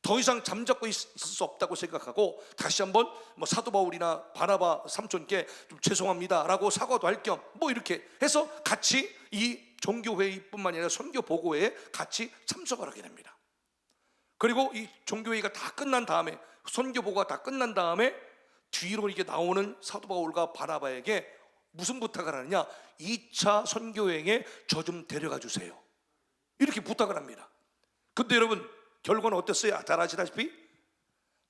더 이상 잠자고 있을 수 없다고 생각하고 다시 한번 사도 바울이나 바나바 삼촌께 좀 죄송합니다 라고 사과도 할 겸 이렇게 해서 같이 이 종교회의뿐만 아니라 선교 보고회에 같이 참석을 하게 됩니다. 그리고 이 종교회의가 다 끝난 다음에, 선교 보고가 다 끝난 다음에 뒤로 이렇게 나오는 사도 바울과 바나바에게 무슨 부탁을 하느냐, 2차 선교여행에 저 좀 데려가 주세요, 이렇게 부탁을 합니다. 근데 여러분, 결과는 어땠어요? 잘 아시다시피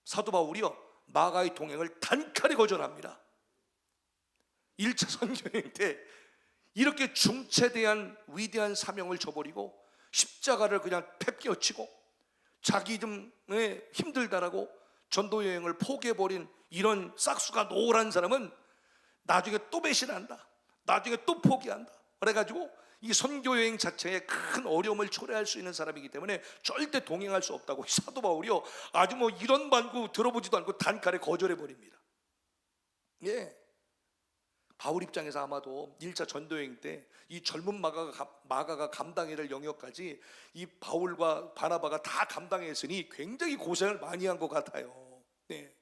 사도 바울이요 마가의 동행을 단칼에 거절합니다. 1차 선교여행 때 이렇게 중체대한 위대한 사명을 저버리고 십자가를 그냥 폐끼어치고 자기 좀 힘들다라고 전도여행을 포기해버린 이런 싹수가 노란 사람은 나중에 또 배신한다, 나중에 또 포기한다. 그래가지고 이 선교여행 자체에 큰 어려움을 초래할 수 있는 사람이기 때문에 절대 동행할 수 없다고 사도 바울이요 아주 뭐 이런 반구 들어보지도 않고 단칼에 거절해버립니다. 예, 바울 입장에서 아마도 1차 전도여행 때 이 젊은 마가가 감당해야 될 영역까지 이 바울과 바나바가 다 감당했으니 굉장히 고생을 많이 한 것 같아요. 네.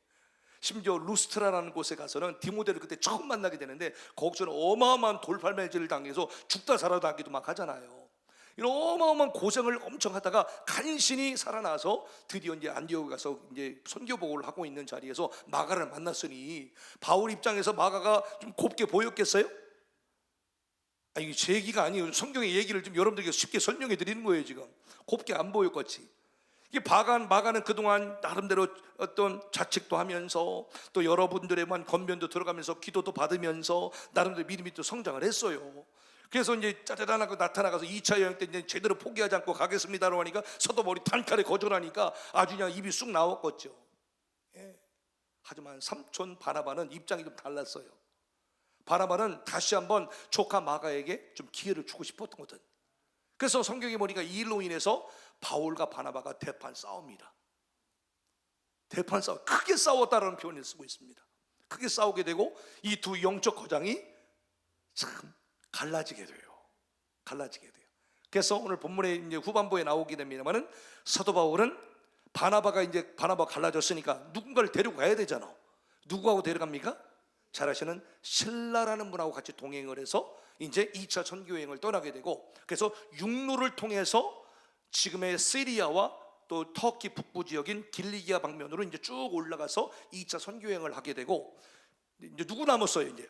심지어 루스트라라는 곳에 가서는 디모데를 그때 처음 만나게 되는데 거기서는 어마어마한 돌팔매질을 당해서 죽다 살아도 하기도 막 하잖아요. 이런 어마어마한 고생을 엄청 하다가 간신히 살아나서 드디어 이제 안디옥에 가서 이제 선교복을 하고 있는 자리에서 마가를 만났으니 바울 입장에서 마가가 좀 곱게 보였겠어요? 이게 제 얘기가 아니에요. 성경의 얘기를 좀 여러분들에게 쉽게 설명해 드리는 거예요. 지금 곱게 안 보였겠지. 이게 마가는 그동안 나름대로 어떤 자책도 하면서 또 여러분들의만 권면도 들어가면서 기도도 받으면서 나름대로 믿음이 또 성장을 했어요. 그래서 이제 짜자잔하고 나타나가서 2차 여행 때 이제 제대로 포기하지 않고 가겠습니다라고 하니까 사도 바울이 단칼에 거절하니까 아주 그냥 입이 쑥 나왔겠죠. 예. 하지만 삼촌 바나바는 입장이 좀 달랐어요. 바나바는 다시 한번 조카 마가에게 좀 기회를 주고 싶었던 거든. 그래서 성경에 보니까 이 일로 인해서 바울과 바나바가 대판 싸웁니다. 대판 싸움, 크게 싸웠다라는 표현을 쓰고 있습니다. 크게 싸우게 되고 이 두 영적 거장이 참 갈라지게 돼요. 그래서 오늘 본문의 이제 후반부에 나오게 됩니다만은 사도 바울은 바나바가 갈라졌으니까 누군가를 데리고 가야 되잖아. 누구하고 데려갑니까? 잘 아시는 실라라는 분하고 같이 동행을 해서 이제 2차 선교여행을 떠나게 되고, 그래서 육로를 통해서 지금의 시리아와 또 터키 북부 지역인 길리기아 방면으로 이제 쭉 올라가서 2차 선교여행을 하게 되고, 이제 누구 남았어요? 이제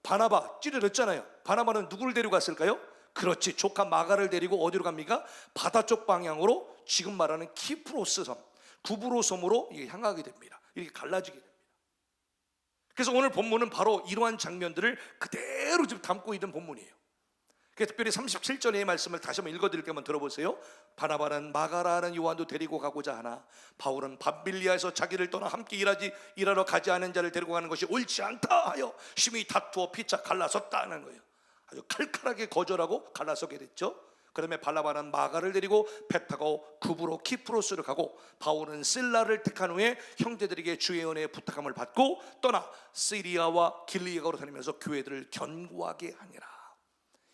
바나바 찌르렀잖아요. 바나바는 누구를 데리고 갔을까요? 그렇지, 조카 마가를 데리고 어디로 갑니까? 바다 쪽 방향으로 지금 말하는 키프로스 섬, 구브로 섬으로 향하게 됩니다. 이렇게 갈라지게 됩니다. 그래서 오늘 본문은 바로 이러한 장면들을 그대로 지금 담고 있는 본문이에요. 그래서 특별히 37절의 말씀을 다시 한번 읽어드릴게요. 한번 들어보세요. 바나바는 마가라는 요한도 데리고 가고자 하나 바울은 밤빌리아에서 자기를 떠나 함께 일하러 가지 않은 자를 데리고 가는 것이 옳지 않다 하여 심히 다투어 피차 갈라섰다는 거예요. 아주 칼칼하게 거절하고 갈라서게 됐죠. 그다음에 바나바는 마가를 데리고 배 타고 구브로 키프로스를 가고 바울은 실라를 택한 후에 형제들에게 주의 은혜에 부탁함을 받고 떠나 시리아와 길리기아로 다니면서 교회들을 견고하게 하니라.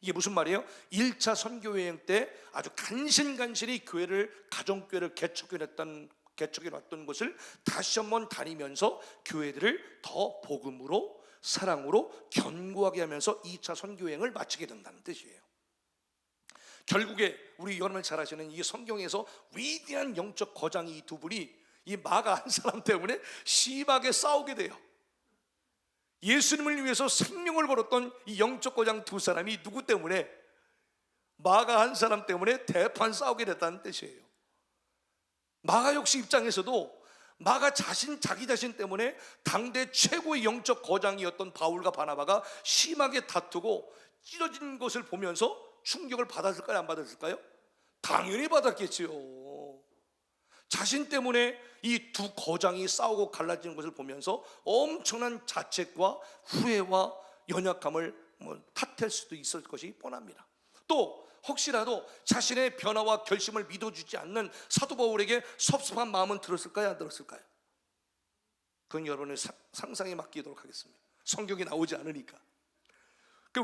이게 무슨 말이에요? 1차 선교여행 때 아주 간신간신히 가정교회를 개척해놨던 것을 다시 한번 다니면서 교회들을 더 복음으로 사랑으로 견고하게 하면서 2차 선교여행을 마치게 된다는 뜻이에요. 결국에 우리 여러분 잘 아시는 이 성경에서 위대한 영적 거장이 이 두 분이 이 마가 한 사람 때문에 심하게 싸우게 돼요. 예수님을 위해서 생명을 걸었던 이 영적 거장 두 사람이 누구 때문에? 마가 한 사람 때문에 대판 싸우게 됐다는 뜻이에요. 마가 역시 입장에서도 마가 자기 자신 때문에 당대 최고의 영적 거장이었던 바울과 바나바가 심하게 다투고 찢어진 것을 보면서 충격을 받았을까요? 안 받았을까요? 당연히 받았겠지요. 자신 때문에 이 두 거장이 싸우고 갈라지는 것을 보면서 엄청난 자책과 후회와 연약함을 탓할 수도 있을 것이 뻔합니다. 또 혹시라도 자신의 변화와 결심을 믿어주지 않는 사도 바울에게 섭섭한 마음은 들었을까요? 안 들었을까요? 그건 여러분의 상상에 맡기도록 하겠습니다. 성경에 나오지 않으니까.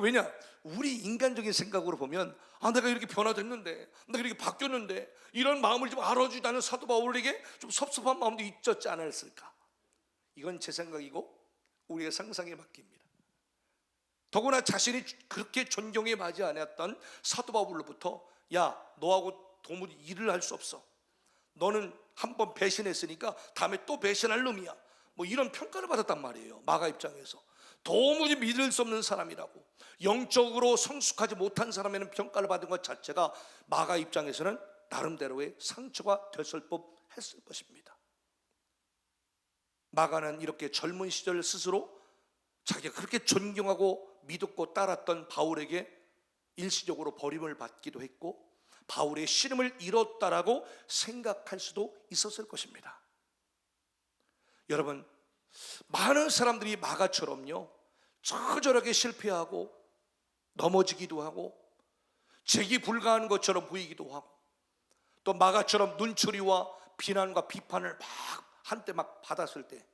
왜냐? 우리 인간적인 생각으로 보면 내가 이렇게 변화됐는데, 내가 이렇게 바뀌었는데, 이런 마음을 좀 알아주지 않은 사도 바울에게 좀 섭섭한 마음도 있었지 않았을까? 이건 제 생각이고 우리의 상상에 맡깁니다. 더구나 자신이 그렇게 존경에 맞지 않았던 사도 바울로부터 야, 너하고 도무지 일을 할 수 없어, 너는 한번 배신했으니까 다음에 또 배신할 놈이야, 이런 평가를 받았단 말이에요. 마가 입장에서 도무지 믿을 수 없는 사람이라고, 영적으로 성숙하지 못한 사람에는 평가를 받은 것 자체가 마가 입장에서는 나름대로의 상처가 됐을 법했을 것입니다. 마가는 이렇게 젊은 시절 스스로 자기가 그렇게 존경하고 믿었고 따랐던 바울에게 일시적으로 버림을 받기도 했고 바울의 신임을 잃었다라고 생각할 수도 있었을 것입니다. 여러분, 많은 사람들이 마가처럼요 처절하게 실패하고 넘어지기도 하고 재기 불가한 것처럼 보이기도 하고 또 마가처럼 눈초리와 비난과 비판을 한때 받았을 때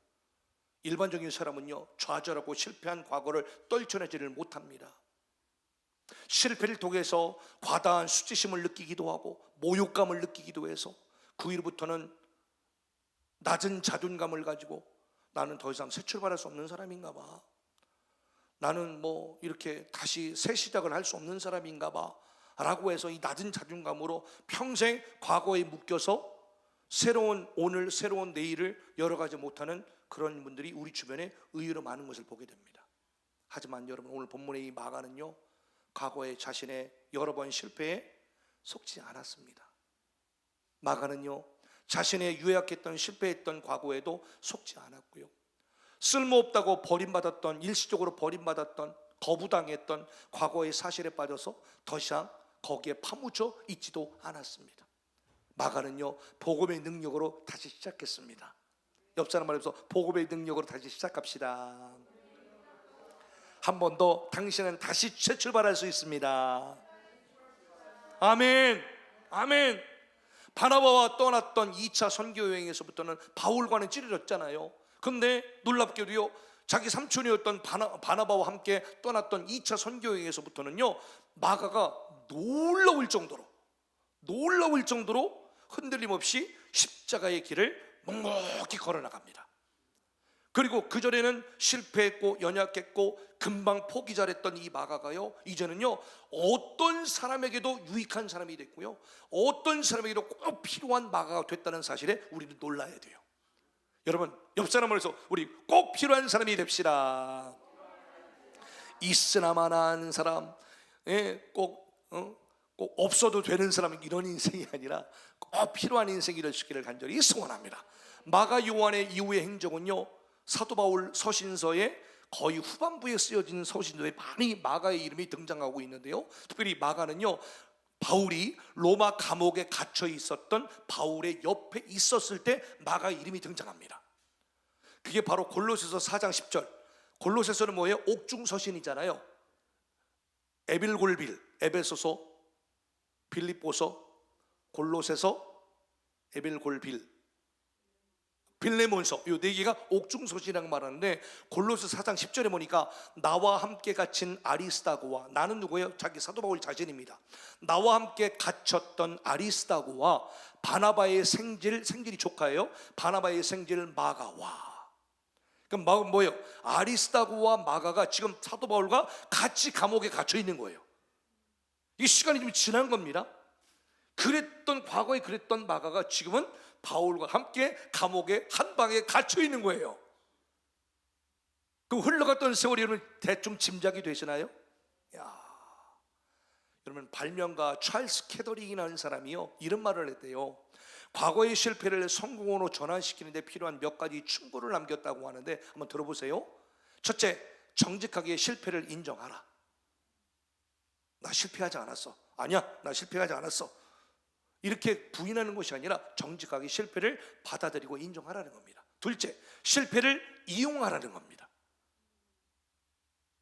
일반적인 사람은요 좌절하고 실패한 과거를 떨쳐내지를 못합니다. 실패를 통해서 과다한 수치심을 느끼기도 하고 모욕감을 느끼기도 해서 그 일부터는 낮은 자존감을 가지고 나는 더 이상 새 출발할 수 없는 사람인가 봐, 나는 뭐 이렇게 다시 새 시작을 할 수 없는 사람인가 봐 라고 해서 이 낮은 자존감으로 평생 과거에 묶여서 새로운 오늘, 새로운 내일을 열어가지 못하는 그런 분들이 우리 주변에 의외로 많은 것을 보게 됩니다. 하지만 여러분, 오늘 본문의 이 마가는요 과거에 자신의 여러 번 실패에 속지 않았습니다. 마가는요 자신의 유약했던 실패했던 과거에도 속지 않았고요, 쓸모없다고 버림받았던, 일시적으로 버림받았던, 거부당했던 과거의 사실에 빠져서 더 이상 거기에 파묻혀 있지도 않았습니다. 마가는요 복음의 능력으로 다시 시작했습니다. 옆 사람 말해서 복음의 능력으로 다시 시작합시다. 한 번 더 당신은 다시 새 출발할 수 있습니다. 아멘, 아멘. 바나바와 떠났던 2차 선교 여행에서부터는 바울과는 찌르졌잖아요. 근데 놀랍게도요 자기 삼촌이었던 바나바와 함께 떠났던 2차 선교 여행에서부터는요 마가가 놀라울 정도로 흔들림 없이 십자가의 길을 묵묵히 걸어나갑니다. 그리고 그전에는 실패했고 연약했고 금방 포기 잘했던 이 마가가요 이제는요 어떤 사람에게도 유익한 사람이 됐고요, 어떤 사람에게도 꼭 필요한 마가가 됐다는 사실에 우리는 놀라야 돼요. 여러분, 옆 사람을 해서 우리 꼭 필요한 사람이 됩시다. 있으나마나한 사람, 꼭 없어도 되는 사람, 이런 인생이 아니라 꼭 필요한 인생이 될 수 있기를 간절히 소원합니다. 마가 요한의 이후의 행적은요 사도 바울 서신서에 거의 후반부에 쓰여진 서신서에 많이 마가의 이름이 등장하고 있는데요, 특별히 마가는요 바울이 로마 감옥에 갇혀 있었던 바울의 옆에 있었을 때 마가의 이름이 등장합니다. 그게 바로 골로새서 4장 10절. 골로새서는 뭐예요? 옥중서신이잖아요. 에빌골빌, 에베소서, 빌립보서, 골로새서, 에빌골빌, 빌레몬서, 이 네 개가 옥중서신이라고 말하는데 골로새 4장 10절에 보니까 나와 함께 갇힌 아리스다고와, 나는 누구예요? 자기 사도 바울 자신입니다. 나와 함께 갇혔던 아리스다고와 바나바의 생질이 조카예요. 바나바의 생질 마가와. 그럼 뭐예요? 아리스다고와 마가가 지금 사도 바울과 같이 감옥에 갇혀 있는 거예요. 이 시간이 좀 지난 겁니다. 과거에 그랬던 마가가 지금은 바울과 함께 감옥에 한 방에 갇혀 있는 거예요. 그럼 흘러갔던 세월이 여러분 대충 짐작이 되시나요? 여러분, 발명가 찰스 캐더릭이라는 사람이요 이런 말을 했대요. 과거의 실패를 성공으로 전환시키는 데 필요한 몇 가지 충고를 남겼다고 하는데 한번 들어보세요. 첫째, 정직하게 실패를 인정하라. 나 실패하지 않았어. 아니야, 나 실패하지 않았어. 이렇게 부인하는 것이 아니라 정직하게 실패를 받아들이고 인정하라는 겁니다. 둘째, 실패를 이용하라는 겁니다.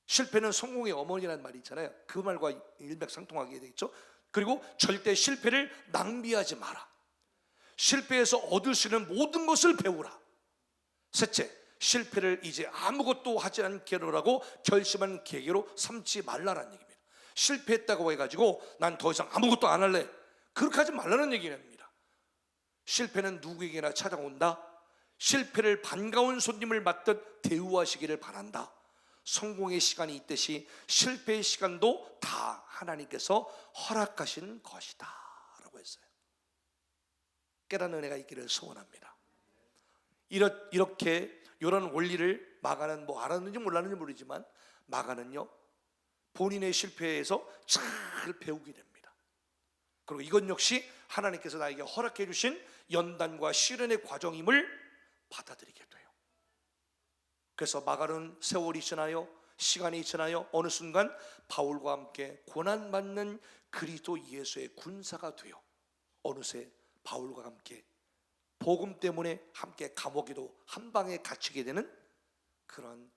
실패는 성공의 어머니라는 말이 있잖아요. 그 말과 일맥상통하게 되겠죠. 그리고 절대 실패를 낭비하지 마라. 실패에서 얻을 수 있는 모든 것을 배우라. 셋째, 실패를 이제 아무것도 하지 않기로라고 결심한 계기로 삼지 말라라는 얘기입니다. 실패했다고 해가지고 난 더 이상 아무것도 안 할래, 그렇게 하지 말라는 얘기입니다. 실패는 누구에게나 찾아온다. 실패를 반가운 손님을 맞듯 대우하시기를 바란다. 성공의 시간이 있듯이 실패의 시간도 다 하나님께서 허락하신 것이다 라고 했어요. 깨닫는 은혜가 있기를 소원합니다. 이렇게 이런 원리를 마가는 뭐 알았는지 몰랐는지 모르지만 마가는요 본인의 실패에서 잘 배우게 됩니다. 그리고 이것 역시 하나님께서 나에게 허락해 주신 연단과 시련의 과정임을 받아들이게 돼요. 그래서 마가는 세월이 지나요, 시간이 지나요, 어느 순간 바울과 함께 고난받는 그리스도 예수의 군사가 되어 어느새 바울과 함께 복음 때문에 함께 감옥에도 한 방에 갇히게 되는 그런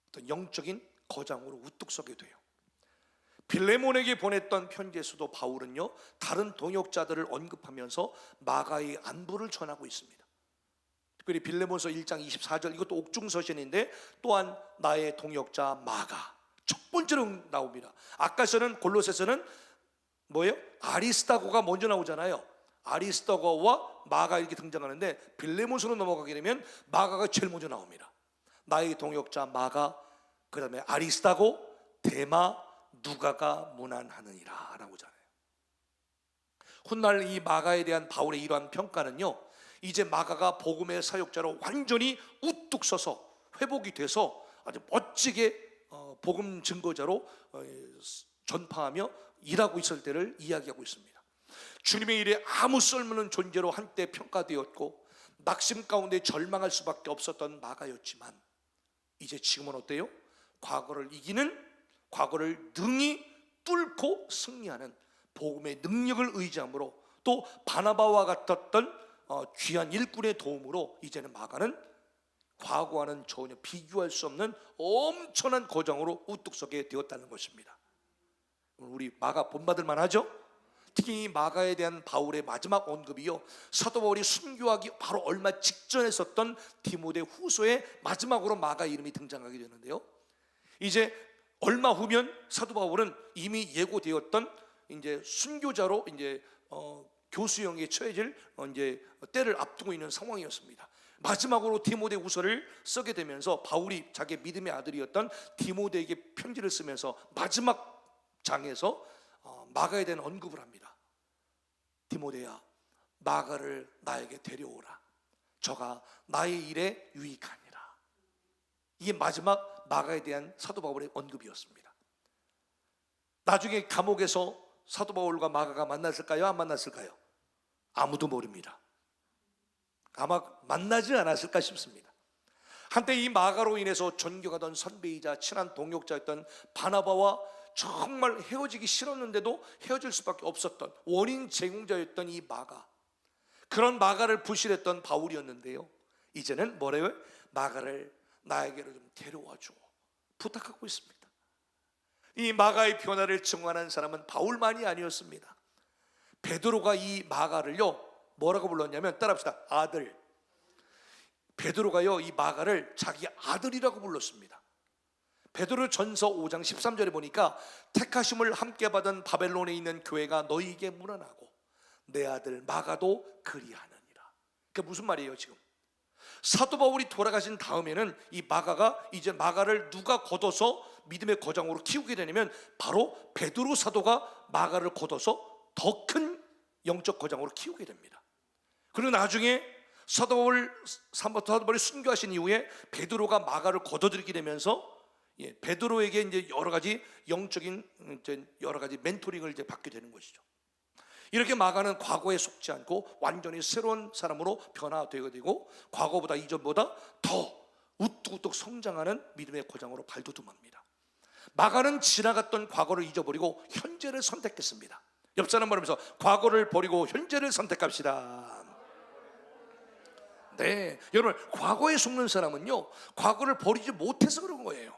어떤 영적인 거장으로 우뚝 서게 돼요. 빌레몬에게 보냈던 편지에서도 바울은요, 다른 동역자들을 언급하면서 마가의 안부를 전하고 있습니다. 특별히 빌레몬서 1장 24절, 이것도 옥중서신인데 또한 나의 동역자 마가 첫 번째로 나옵니다. 아까서는 골로새서는 뭐예요? 아리스다고가 먼저 나오잖아요. 아리스다고와 마가 이렇게 등장하는데 빌레몬서로 넘어가게 되면 마가가 제일 먼저 나옵니다. 나의 동역자 마가, 그 다음에 아리스다고, 데마, 누가가 문안하느니라 라고 하잖아요. 훗날 이 마가에 대한 바울의 이러한 평가는요, 이제 마가가 복음의 사역자로 완전히 우뚝 서서 회복이 돼서 아주 멋지게 복음 증거자로 전파하며 일하고 있을 때를 이야기하고 있습니다. 주님의 일에 아무 쓸모없는 존재로 한때 평가되었고 낙심 가운데 절망할 수밖에 없었던 마가였지만 이제 지금은 어때요? 과거를 이기는, 과거를 능히 뚫고 승리하는 복음의 능력을 의지함으로 또 바나바와 같았던 귀한 일꾼의 도움으로 이제는 마가는 과거와는 전혀 비교할 수 없는 엄청난 거장으로 우뚝 서게 되었다는 것입니다. 우리 마가 본받을 만하죠? 특히 이 마가에 대한 바울의 마지막 언급이요, 사도 바울이 순교하기 바로 얼마 직전에 썼던 디모데 후서의 마지막으로 마가 이름이 등장하게 되는데요, 이제 얼마 후면 사도 바울은 이미 예고되었던 이제 순교자로 이제 교수형에 처해질 이제 때를 앞두고 있는 상황이었습니다. 마지막으로 디모데 후서를 쓰게 되면서 바울이 자기 믿음의 아들이었던 디모데에게 편지를 쓰면서 마지막 장에서 마가에 대한 언급을 합니다. 디모데야, 마가를 나에게 데려오라. 저가 나의 일에 유익하니라. 이게 마지막 마가에 대한 사도 바울의 언급이었습니다. 나중에 감옥에서 사도 바울과 마가가 만났을까요? 안 만났을까요? 아무도 모릅니다. 아마 만나지 않았을까 싶습니다. 한때 이 마가로 인해서 존경하던 선배이자 친한 동역자였던 바나바와 정말 헤어지기 싫었는데도 헤어질 수밖에 없었던 원인 제공자였던 이 마가, 그런 마가를 부실했던 바울이었는데요, 이제는 뭐래요? 마가를 나에게로 좀 데려와 줘 부탁하고 있습니다. 이 마가의 변화를 증언한 사람은 바울만이 아니었습니다. 베드로가 이 마가를요 뭐라고 불렀냐면, 따라합시다. 아들. 베드로가요 이 마가를 자기 아들이라고 불렀습니다. 베드로 전서 5장 13절에 보니까 택하심을 함께 받은 바벨론에 있는 교회가 너희에게 문안하고 내 아들 마가도 그리하느니라. 그게 무슨 말이에요? 지금 사도 바울이 돌아가신 다음에는 이 마가가, 이제 마가를 누가 걷어서 믿음의 거장으로 키우게 되냐면 바로 베드로 사도가 마가를 걷어서 더 큰 영적 거장으로 키우게 됩니다. 그리고 나중에 사도 바울이 순교하신 이후에 베드로가 마가를 걷어들이게 되면서 베드로에게 이제 여러 가지 영적인 여러 가지 멘토링을 이제 받게 되는 것이죠. 이렇게 마가는 과거에 속지 않고 완전히 새로운 사람으로 변화되게 되고 과거보다 이전보다 더 우뚝우뚝 성장하는 믿음의 고장으로 발돋움합니다. 마가는 지나갔던 과거를 잊어버리고 현재를 선택했습니다. 옆 사람 말하면서 과거를 버리고 현재를 선택합시다. 네, 여러분, 과거에 속는 사람은요 과거를 버리지 못해서 그런 거예요.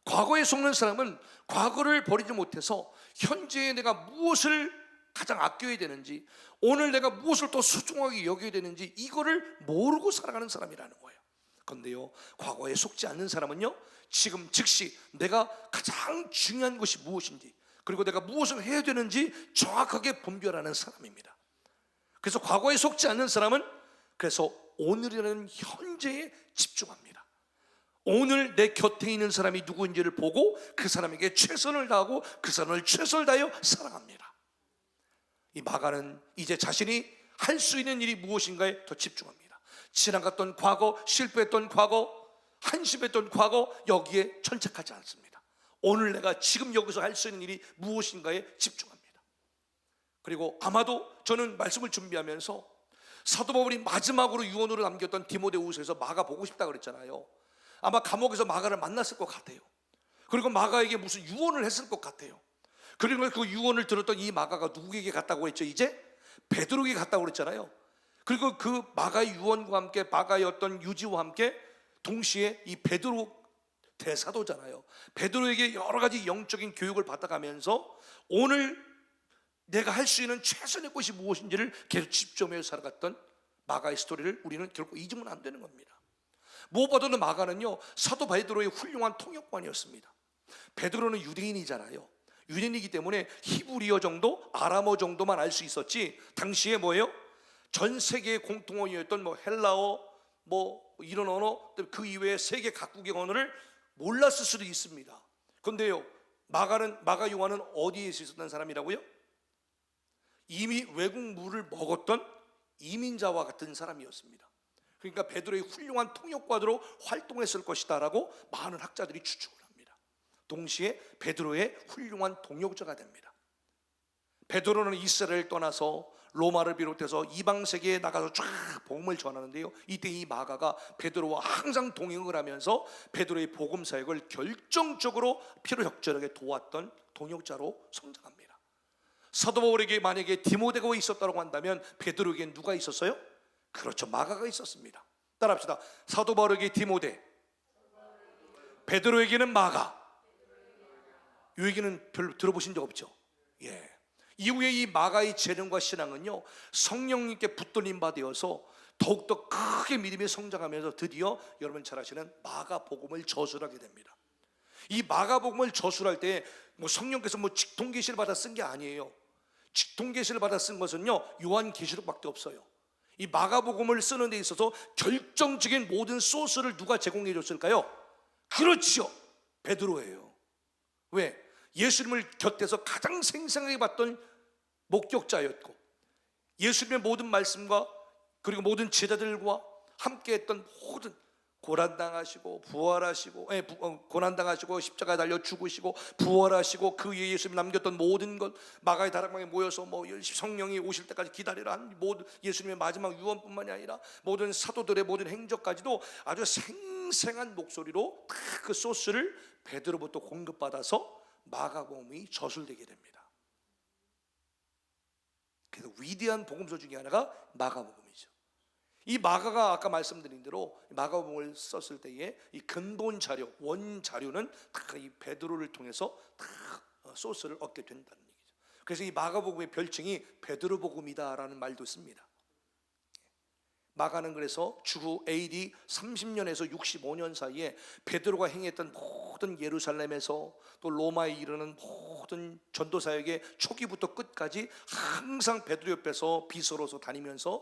과거에 속는 사람은 과거를 버리지 못해서 현재에 내가 무엇을 가장 아껴야 되는지, 오늘 내가 무엇을 더 소중하게 여겨야 되는지 이거를 모르고 살아가는 사람이라는 거예요. 그런데요 과거에 속지 않는 사람은요 지금 즉시 내가 가장 중요한 것이 무엇인지, 그리고 내가 무엇을 해야 되는지 정확하게 분별하는 사람입니다. 그래서 과거에 속지 않는 사람은 그래서 오늘이라는 현재에 집중합니다. 오늘 내 곁에 있는 사람이 누구인지를 보고 그 사람에게 최선을 다하고 그 사람을 최선을 다하여 사랑합니다. 이 마가는 이제 자신이 할 수 있는 일이 무엇인가에 더 집중합니다. 지나갔던 과거, 실패했던 과거, 한심했던 과거, 여기에 천착하지 않습니다. 오늘 내가 지금 여기서 할 수 있는 일이 무엇인가에 집중합니다. 그리고 아마도 저는 말씀을 준비하면서 사도 바울이 마지막으로 유언으로 남겼던 디모데후서에서 마가 보고 싶다 그랬잖아요. 아마 감옥에서 마가를 만났을 것 같아요. 그리고 마가에게 무슨 유언을 했을 것 같아요. 그리고 그 유언을 들었던 이 마가가 누구에게 갔다고 했죠? 이제 베드로에게 갔다고 그랬잖아요. 그리고 그 마가의 유언과 함께 마가의 어떤 유지와 함께 동시에 이 베드로 대사도잖아요. 베드로에게 여러 가지 영적인 교육을 받아가면서 오늘 내가 할 수 있는 최선의 것이 무엇인지를 계속 집중해서 살아갔던 마가의 스토리를 우리는 결코 잊으면 안 되는 겁니다. 무엇보다도 마가는요, 사도 베드로의 훌륭한 통역관이었습니다. 베드로는 유대인이잖아요. 유대인이기 때문에 히브리어 정도, 아람어 정도만 알 수 있었지, 당시에 뭐예요? 전 세계의 공통어였던 뭐 헬라어, 뭐 이런 언어, 그 이외에 세계 각국의 언어를 몰랐을 수도 있습니다. 그런데요, 마가 요한은 어디에 있었던 사람이라고요? 이미 외국 물을 먹었던 이민자와 같은 사람이었습니다. 그러니까 베드로의 훌륭한 통역관으로 활동했을 것이다라고 많은 학자들이 추측을 합니다. 동시에 베드로의 훌륭한 동역자가 됩니다. 베드로는 이스라엘을 떠나서 로마를 비롯해서 이방 세계에 나가서 쫙 복음을 전하는데요, 이때 이 마가가 베드로와 항상 동행을 하면서 베드로의 복음 사역을 결정적으로 필요적절하게 도왔던 동역자로 성장합니다. 사도 바울에게 만약에 디모데가 있었다고 한다면 베드로에게 누가 있었어요? 그렇죠, 마가가 있었습니다. 따라합시다. 사도 바울에게 디모데, 베드로에게는 마가. 이 얘기는 별로 들어보신 적 없죠? 예. 이후에 이 마가의 재능과 신앙은요, 성령님께 붙들림 받아서 더욱더 크게 믿음이 성장하면서 드디어 여러분 잘 아시는 마가복음을 저술하게 됩니다. 이 마가복음을 저술할 때 뭐 성령께서 뭐 직통계시를 받아 쓴 게 아니에요. 직통계시를 받아 쓴 것은요, 요한계시록밖에 없어요. 이 마가복음을 쓰는 데 있어서 결정적인 모든 소스를 누가 제공해 줬을까요? 그렇죠, 베드로예요. 왜? 예수님을 곁에서 가장 생생하게 봤던 목격자였고, 예수님의 모든 말씀과 그리고 모든 제자들과 함께 했던 모든 고난당하시고 부활하시고, 고난당하시고 십자가에 달려 죽으시고 부활하시고 그 위에 예수님이 남겼던 모든 것, 마가의 다락방에 모여서 뭐 성령이 오실 때까지 기다리라 한 모든 예수님의 마지막 유언뿐만이 아니라 모든 사도들의 모든 행적까지도 아주 생생한 목소리로 다 그 소스를 베드로부터 공급받아서 마가복음이 저술되게 됩니다. 그래서 위대한 복음서 중에 하나가 마가복음이죠. 이 마가가 아까 말씀드린 대로 마가복음을 썼을 때에 이 근본 자료, 원 자료는 다 이 베드로를 통해서 다 소스를 얻게 된다는 얘기죠. 그래서 이 마가복음의 별칭이 베드로복음이다라는 말도 씁니다. 마가는 그래서 주후 AD 30년에서 65년 사이에 베드로가 행했던 모든 예루살렘에서 또 로마에 이르는 모든 전도사역의 초기부터 끝까지 항상 베드로 옆에서 비서로서 다니면서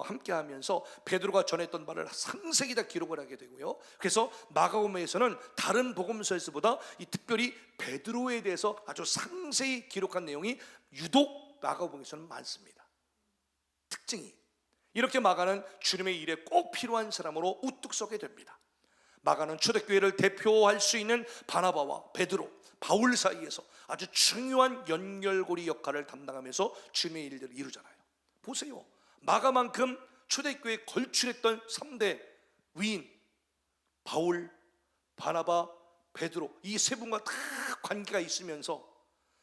함께하면서 베드로가 전했던 말을 상세히 다 기록을 하게 되고요. 그래서 마가복음에서는 다른 복음서에서보다 이 특별히 베드로에 대해서 아주 상세히 기록한 내용이 유독 마가복음에서는 많습니다. 특징이 이렇게 마가는 주님의 일에 꼭 필요한 사람으로 우뚝 서게 됩니다. 마가는 초대교회를 대표할 수 있는 바나바와 베드로, 바울 사이에서 아주 중요한 연결고리 역할을 담당하면서 주님의 일들을 이루잖아요. 보세요, 마가만큼 초대교회에 걸출했던 3대 위인 바울, 바나바, 베드로, 이 세 분과 다 관계가 있으면서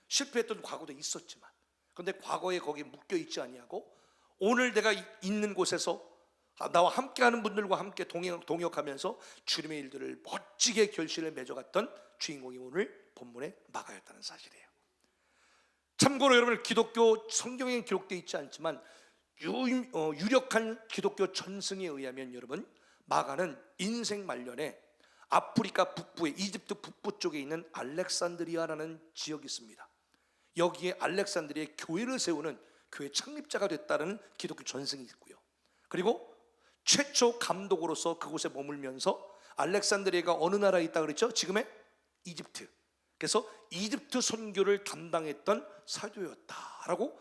실패했던 과거도 있었지만, 그런데 과거에 거기에 묶여 있지 아니하고 오늘 내가 있는 곳에서 나와 함께하는 분들과 함께 동역하면서 주님의 일들을 멋지게 결실을 맺어갔던 주인공이 오늘 본문의 마가였다는 사실이에요. 참고로 여러분, 기독교 성경에 기록되어 있지 않지만 유력한 기독교 전승에 의하면 여러분, 마가는 인생 말년에 아프리카 북부의 이집트 북부 쪽에 있는 알렉산드리아라는 지역이 있습니다. 여기에 알렉산드리아의 교회를 세우는 교회 창립자가 됐다는 기독교 전승이 있고요. 그리고 최초 감독으로서 그곳에 머물면서 알렉산드리아가 어느 나라에 있다 그랬죠? 지금의 이집트. 그래서 이집트 선교를 담당했던 사도였다라고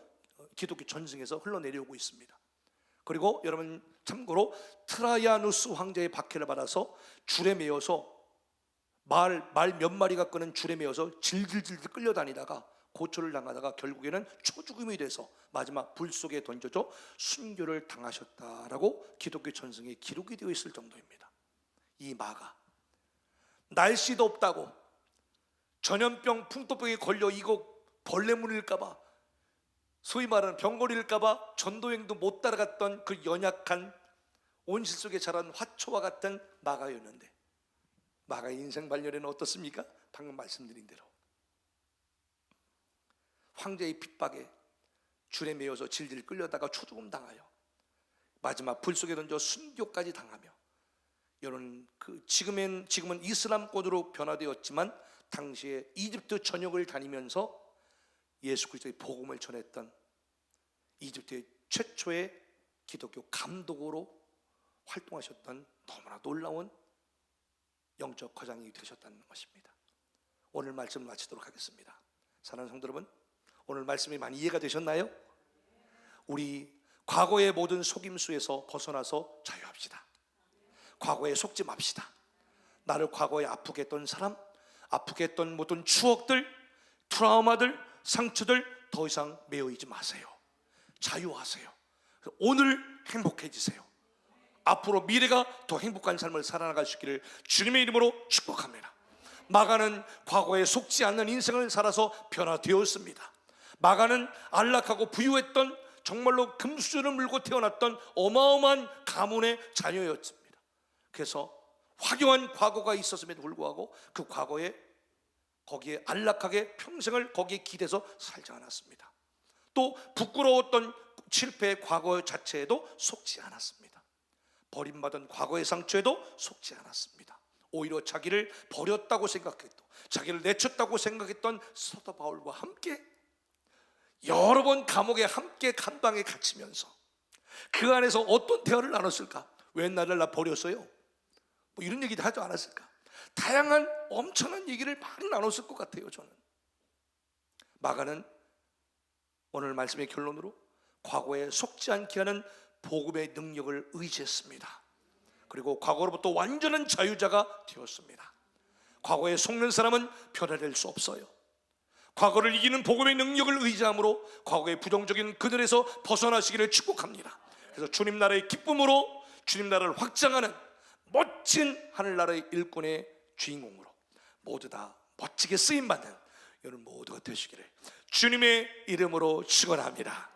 기독교 전승에서 흘러내려오고 있습니다. 그리고 여러분 참고로 트라이아누스 황제의 박해를 받아서 줄에 매여서 말 몇 마리가 끄는 줄에 매어서 질질질질 끌려다니다가 고초를 당하다가 결국에는 초죽음이 돼서 마지막 불 속에 던져져 순교를 당하셨다라고 기독교 전승에 기록이 되어 있을 정도입니다. 이 마가 날씨도 없다고 전염병, 풍토병에 걸려 이거 벌레 물릴까봐, 소위 말하는 병걸릴까봐 전도행도 못 따라갔던 그 연약한 온실 속에 자란 화초와 같은 마가였는데, 마가의 인생 발견에는 어떻습니까? 방금 말씀드린 대로 황제의 핍박에 줄에 매여서 질질 끌려다가 초죽음 당하여 마지막 불 속에 던져 순교까지 당하며, 이런 지금은 이슬람권으로 변화되었지만 당시에 이집트 전역을 다니면서 예수 그리스도의 복음을 전했던 이집트의 최초의 기독교 감독으로 활동하셨던 너무나 놀라운 영적 거장이 되셨다는 것입니다. 오늘 말씀 마치도록 하겠습니다. 사랑하는 성도 여러분, 오늘 말씀이 많이 이해가 되셨나요? 우리 과거의 모든 속임수에서 벗어나서 자유합시다. 과거에 속지 맙시다. 나를 과거에 아프게 했던 사람, 아프게 했던 모든 추억들, 트라우마들, 상처들 더 이상 매여있지 마세요. 자유하세요. 오늘 행복해지세요. 앞으로 미래가 더 행복한 삶을 살아나갈 수 있기를 주님의 이름으로 축복합니다. 마가는 과거에 속지 않는 인생을 살아서 변화되었습니다. 마가는 안락하고 부유했던, 정말로 금수저를 물고 태어났던 어마어마한 가문의 자녀였습니다. 그래서 화려한 과거가 있었음에도 불구하고 그 과거에 거기에 안락하게 평생을 거기에 기대서 살지 않았습니다. 또 부끄러웠던 실패의 과거 자체에도 속지 않았습니다. 버림받은 과거의 상처에도 속지 않았습니다. 오히려 자기를 버렸다고 생각했던, 자기를 내쳤다고 생각했던 사도 바울과 함께 여러 번 감옥에 함께 감방에 갇히면서 그 안에서 어떤 대화를 나눴을까? 왜 나를 나 버렸어요? 뭐 이런 얘기도 하지 않았을까? 다양한 엄청난 얘기를 많이 나눴을 것 같아요. 저는 마가는 오늘 말씀의 결론으로 과거에 속지 않게 하는 복음의 능력을 의지했습니다. 그리고 과거로부터 완전한 자유자가 되었습니다. 과거에 속는 사람은 변화될 수 없어요. 과거를 이기는 복음의 능력을 의지함으로 과거의 부정적인 그늘에서 벗어나시기를 축복합니다. 그래서 주님 나라의 기쁨으로 주님 나라를 확장하는 멋진 하늘나라의 일꾼의 주인공으로 모두 다 멋지게 쓰임받는 여러분 모두가 되시기를 주님의 이름으로 축원합니다.